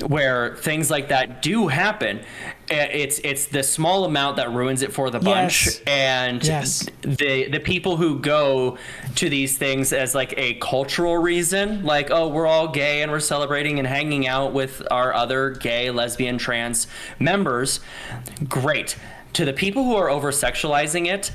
where things like that do happen, it's the small amount that ruins it for the bunch. Yes. And yes. the people who go to these things as like a cultural reason, like, oh, we're all gay and we're celebrating and hanging out with our other gay, lesbian, trans members, great. To the people who are over-sexualizing it,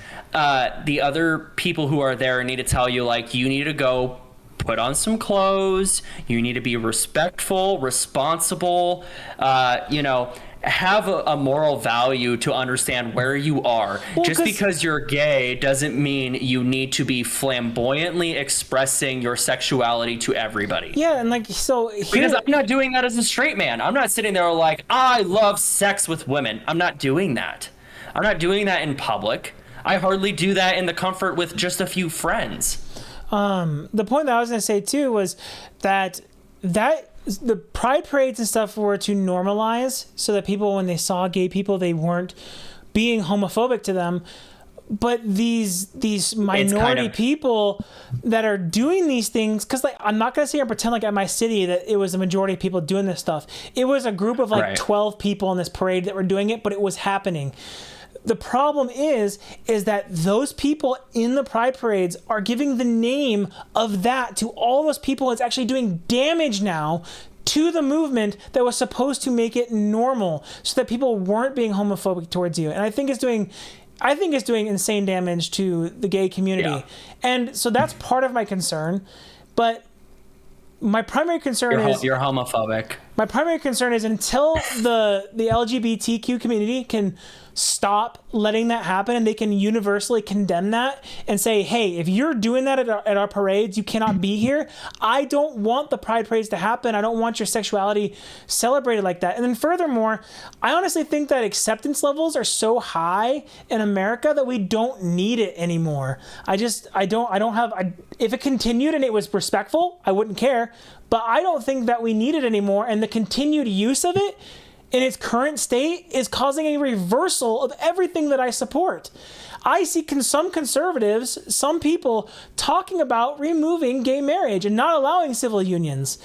the other people who are there need to tell you, like, you need to go put on some clothes, you need to be respectful, responsible, have a moral value to understand where you are. Well, just because you're gay doesn't mean you need to be flamboyantly expressing your sexuality to everybody. Yeah, and because I'm not doing that as a straight man. I'm not sitting there like, I love sex with women. I'm not doing that. I'm not doing that in public. I hardly do that in the comfort with just a few friends. The point that I was going to say too was that the pride parades and stuff were to normalize so that people, when they saw gay people, they weren't being homophobic to them. But these minority people that are doing these things, because I'm not going to sit here and pretend like at my city that it was a majority of people doing this stuff. It was a group of 12 people in this parade that were doing it, but it was happening. the problem is that those people in the pride parades are giving the name of that to all those people. It's actually doing damage now to the movement that was supposed to make it normal so that people weren't being homophobic towards you. And I think it's doing insane damage to the gay community. Yeah. And so that's part of my concern. But my primary concern is you're homophobic. My primary concern is until the LGBTQ community can stop letting that happen and they can universally condemn that and say, hey, if you're doing that at our parades, you cannot be here. I don't want the pride parades to happen. I don't want your sexuality celebrated like that. And then furthermore, I honestly think that acceptance levels are so high in America that we don't need it anymore. If it continued and it was respectful, I wouldn't care. But I don't think that we need it anymore. And the continued use of it in its current state is causing a reversal of everything that I support. I see some conservatives, some people talking about removing gay marriage and not allowing civil unions.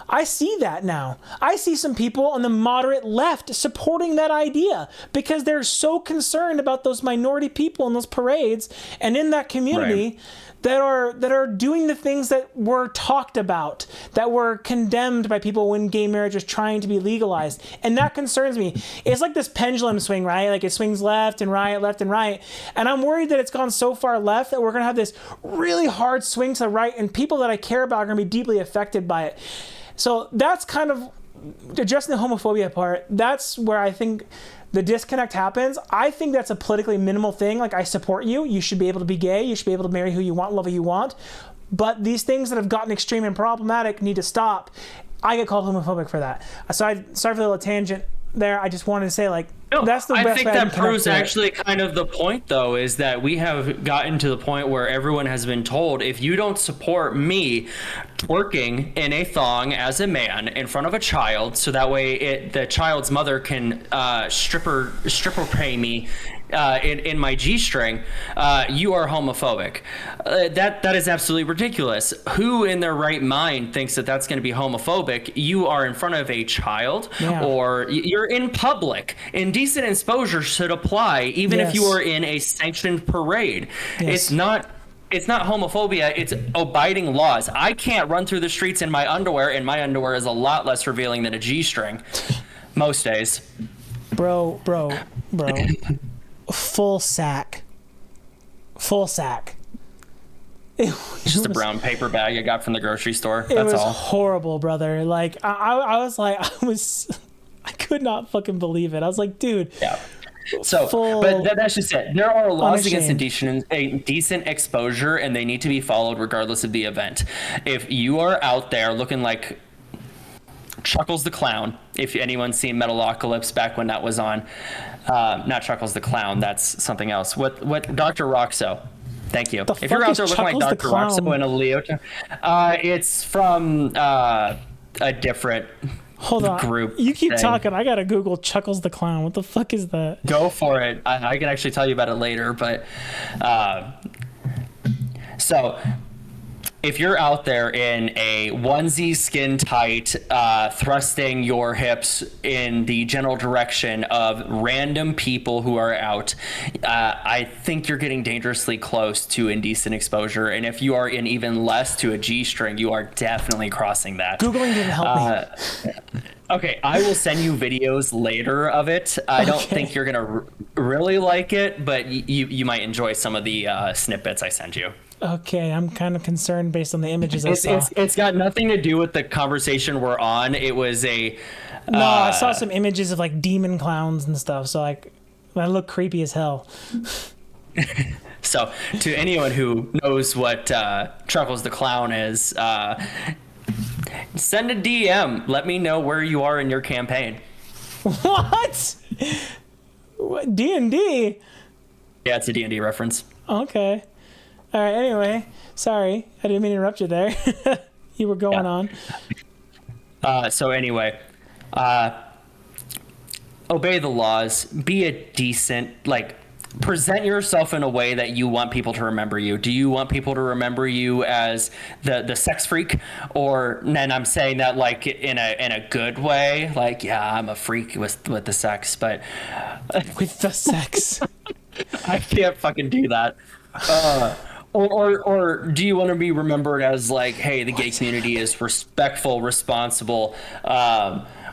I see that now. I see some people on the moderate left supporting that idea because they're so concerned about those minority people in those parades and in that community. Right. that are doing the things that were talked about, that were condemned by people when gay marriage was trying to be legalized. And that concerns me. It's like this pendulum swing, right? Like it swings left and right. And I'm worried that it's gone so far left that we're going to have this really hard swing to the right, and people that I care about are going to be deeply affected by it. So that's kind of addressing the homophobia part. That's where I think the disconnect happens. I think that's a politically minimal thing. Like, I support you. You should be able to be gay. You should be able to marry who you want, love who you want. But these things that have gotten extreme and problematic need to stop. I get called homophobic for that. Sorry for the little tangent there. I just wanted to say, like, that's the best way I think that proves actually kind of the point, though, is that we have gotten to the point where everyone has been told, if you don't support me twerking in a thong as a man in front of a child, so that way the child's mother can stripper pay me in my G-string, you are homophobic. That is absolutely ridiculous. Who in their right mind thinks that that's going to be homophobic? You are in front of a child, or you're in public. Indecent exposure should apply, even if you are in a sanctioned parade. It's not homophobia, it's abiding laws. I can't run through the streets in my underwear, and my underwear is a lot less revealing than a G-string most days. Bro. Full sack. Just a brown paper bag I got from the grocery store. That's all. It was horrible, brother. Like, I was like, I could not fucking believe it. I was like, dude. Yeah. So, but that's just it. There are laws against indecent exposure, and they need to be followed regardless of the event. If you are out there looking like Chuckles the Clown, if anyone's seen Metalocalypse back when that was on, not Chuckles the Clown, that's something else. What Dr. Roxo? Thank you. If you're out there looking like Dr. Roxo in a leotard, it's from a different group. You keep talking. I gotta Google Chuckles the Clown. What the fuck is that? Go for it. I can actually tell you about it later, but so if you're out there in a onesie, skin tight, thrusting your hips in the general direction of random people who are out, I think you're getting dangerously close to indecent exposure. And if you are in even less to a G-string, you are definitely crossing that. Googling didn't help me. Okay, I will send you videos later of it. I don't think you're gonna really like it, but you might enjoy some of the snippets I send you. Okay, I'm kind of concerned based on the images I saw. It's got nothing to do with the conversation we're on. It was a... No, I saw some images of, like, demon clowns and stuff, so, like, that looked creepy as hell. So, to anyone who knows what Chuckles the Clown is, send a DM. Let me know where you are in your campaign. What? D&D? Yeah, it's a D&D reference. Okay. All right, anyway, sorry. I didn't mean to interrupt you there. You were going on. So anyway, obey the laws. Be a decent, like, present yourself in a way that you want people to remember you. Do you want people to remember you as the sex freak? Or, and I'm saying that, like, in a good way. Like, yeah, I'm a freak with the sex, but... With the sex. I can't fucking do that. Or do you want to be remembered as like, hey, the gay community is respectful, responsible.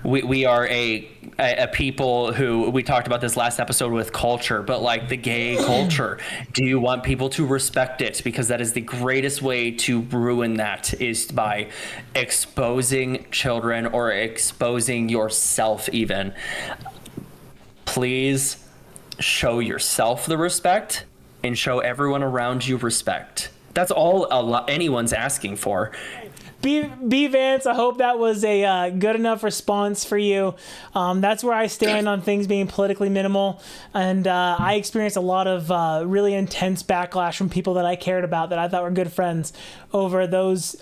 We are a people who, we talked about this last episode with culture, but like the gay culture, do you want people to respect it? Because that is the greatest way to ruin that, is by exposing children or exposing yourself even. Please show yourself the respect and show everyone around you respect. That's all anyone's asking for. B Vance, I hope that was a good enough response for you. That's where I stand on things being politically minimal, and I experienced a lot of really intense backlash from people that I cared about, that I thought were good friends, over those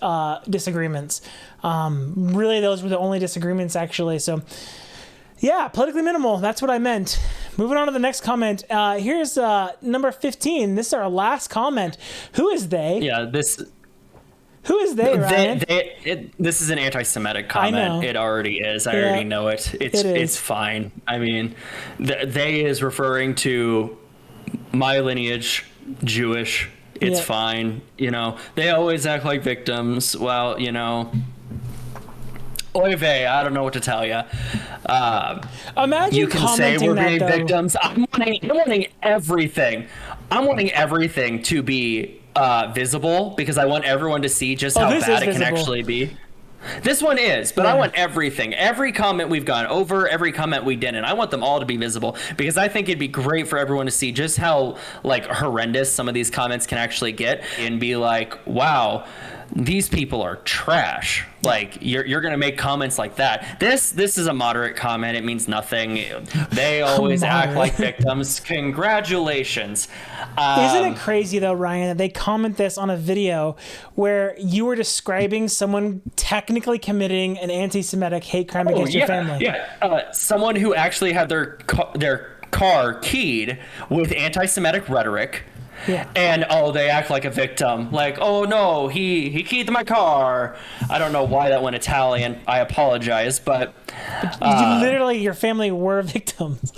disagreements. Really, those were the only disagreements, actually. So yeah, politically minimal, that's what I meant. Moving on to the next comment. Here's number 15. This is our last comment. Who is they? Yeah, Who is they, Ryan? This is an anti-Semitic comment. I know. It already is. I already know it. It's fine. I mean, they is referring to my lineage, Jewish. It's fine. You know, they always act like victims. Well, you know, oy vey, I don't know what to tell you. Imagine you can say we're being victims. I'm wanting everything. I'm wanting everything to be visible, because I want everyone to see just how bad it can actually be. This one is, but I want everything. Every comment we've gone over, every comment we didn't, I want them all to be visible, because I think it'd be great for everyone to see just how like horrendous some of these comments can actually get, and be like, wow, these people are trash. Like, you're gonna make comments like that. This is a moderate comment. It means nothing. They always act like victims. Congratulations. Isn't it crazy though, Ryan, that they comment this on a video where you were describing someone technically committing an anti-Semitic hate crime against your family? Yeah, someone who actually had their car keyed with anti-Semitic rhetoric. Yeah. And they act like a victim. Like, oh no, he keyed my car. I don't know why that went Italian. I apologize, but literally, your family were victims.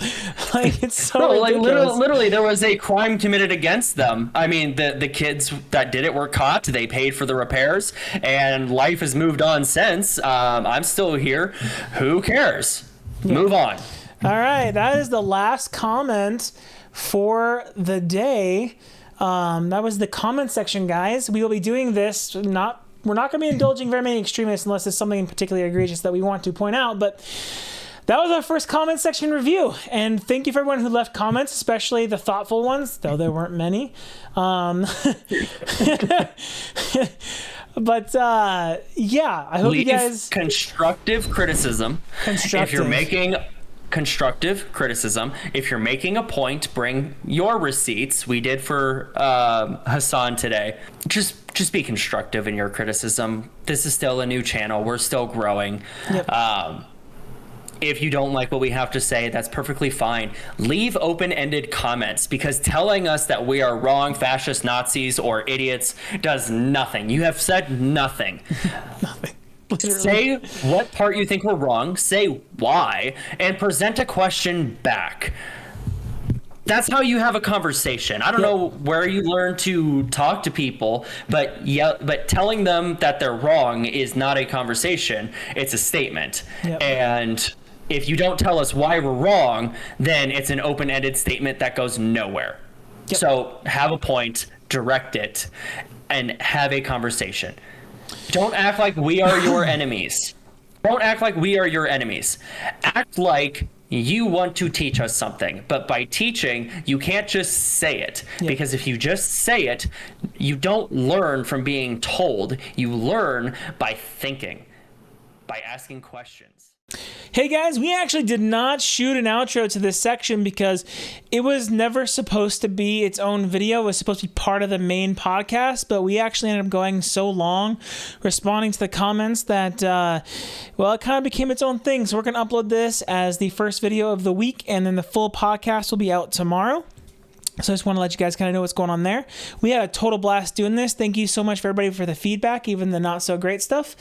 Like, it's so ridiculous. Like literally, there was a crime committed against them. I mean, the kids that did it were caught. They paid for the repairs, and life has moved on since. I'm still here. Who cares? Yeah. Move on. All right, that is the last comment for the day. That was the comment section, guys. We will be doing this. We're not going to be indulging very many extremists unless it's something particularly egregious that we want to point out. But that was our first comment section review. And thank you for everyone who left comments, especially the thoughtful ones, though there weren't many. But yeah, I hope you guys. Constructive criticism. If you're making constructive criticism, if you're making a point, bring your receipts. We did for Hassan today. Just be constructive in your criticism. This is still a new channel. We're still growing. Yep. If you don't like what we have to say, that's perfectly fine. Leave open-ended comments, because telling us that we are wrong, fascist, Nazis, or idiots does nothing. You have said nothing. Nothing. Literally. Say what part you think we're wrong, say why, and present a question back. That's how you have a conversation. I don't know where you learn to talk to people, but telling them that they're wrong is not a conversation. It's a statement. Yep. And if you don't tell us why we're wrong, then it's an open-ended statement that goes nowhere. Yep. So have a point, direct it, and have a conversation. Don't act like we are your enemies. Don't act like we are your enemies. Act like you want to teach us something. But by teaching, you can't just say it. Yeah. Because if you just say it, you don't learn from being told. You learn by thinking, by asking questions. Hey guys, we actually did not shoot an outro to this section because it was never supposed to be its own video. It was supposed to be part of the main podcast, but we actually ended up going so long responding to the comments that, it kind of became its own thing. So we're going to upload this as the first video of the week, and then the full podcast will be out tomorrow. So I just want to let you guys kind of know what's going on there. We had a total blast doing this. Thank you so much for everybody for the feedback, even the not so great stuff.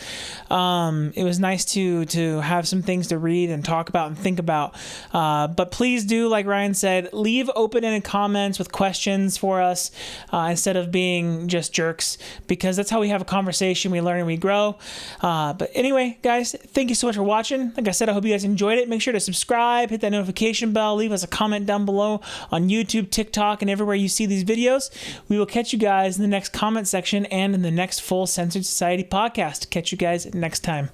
It was nice to have some things to read and talk about and think about. But please do, like Ryan said, leave open-ended comments with questions for us instead of being just jerks, because that's how we have a conversation. We learn and we grow. But anyway, guys, thank you so much for watching. Like I said, I hope you guys enjoyed it. Make sure to subscribe, hit that notification bell, leave us a comment down below on YouTube, TikTok, and everywhere you see these videos. We will catch you guys in the next comment section and in the next full Censored Society podcast. Catch you guys next time.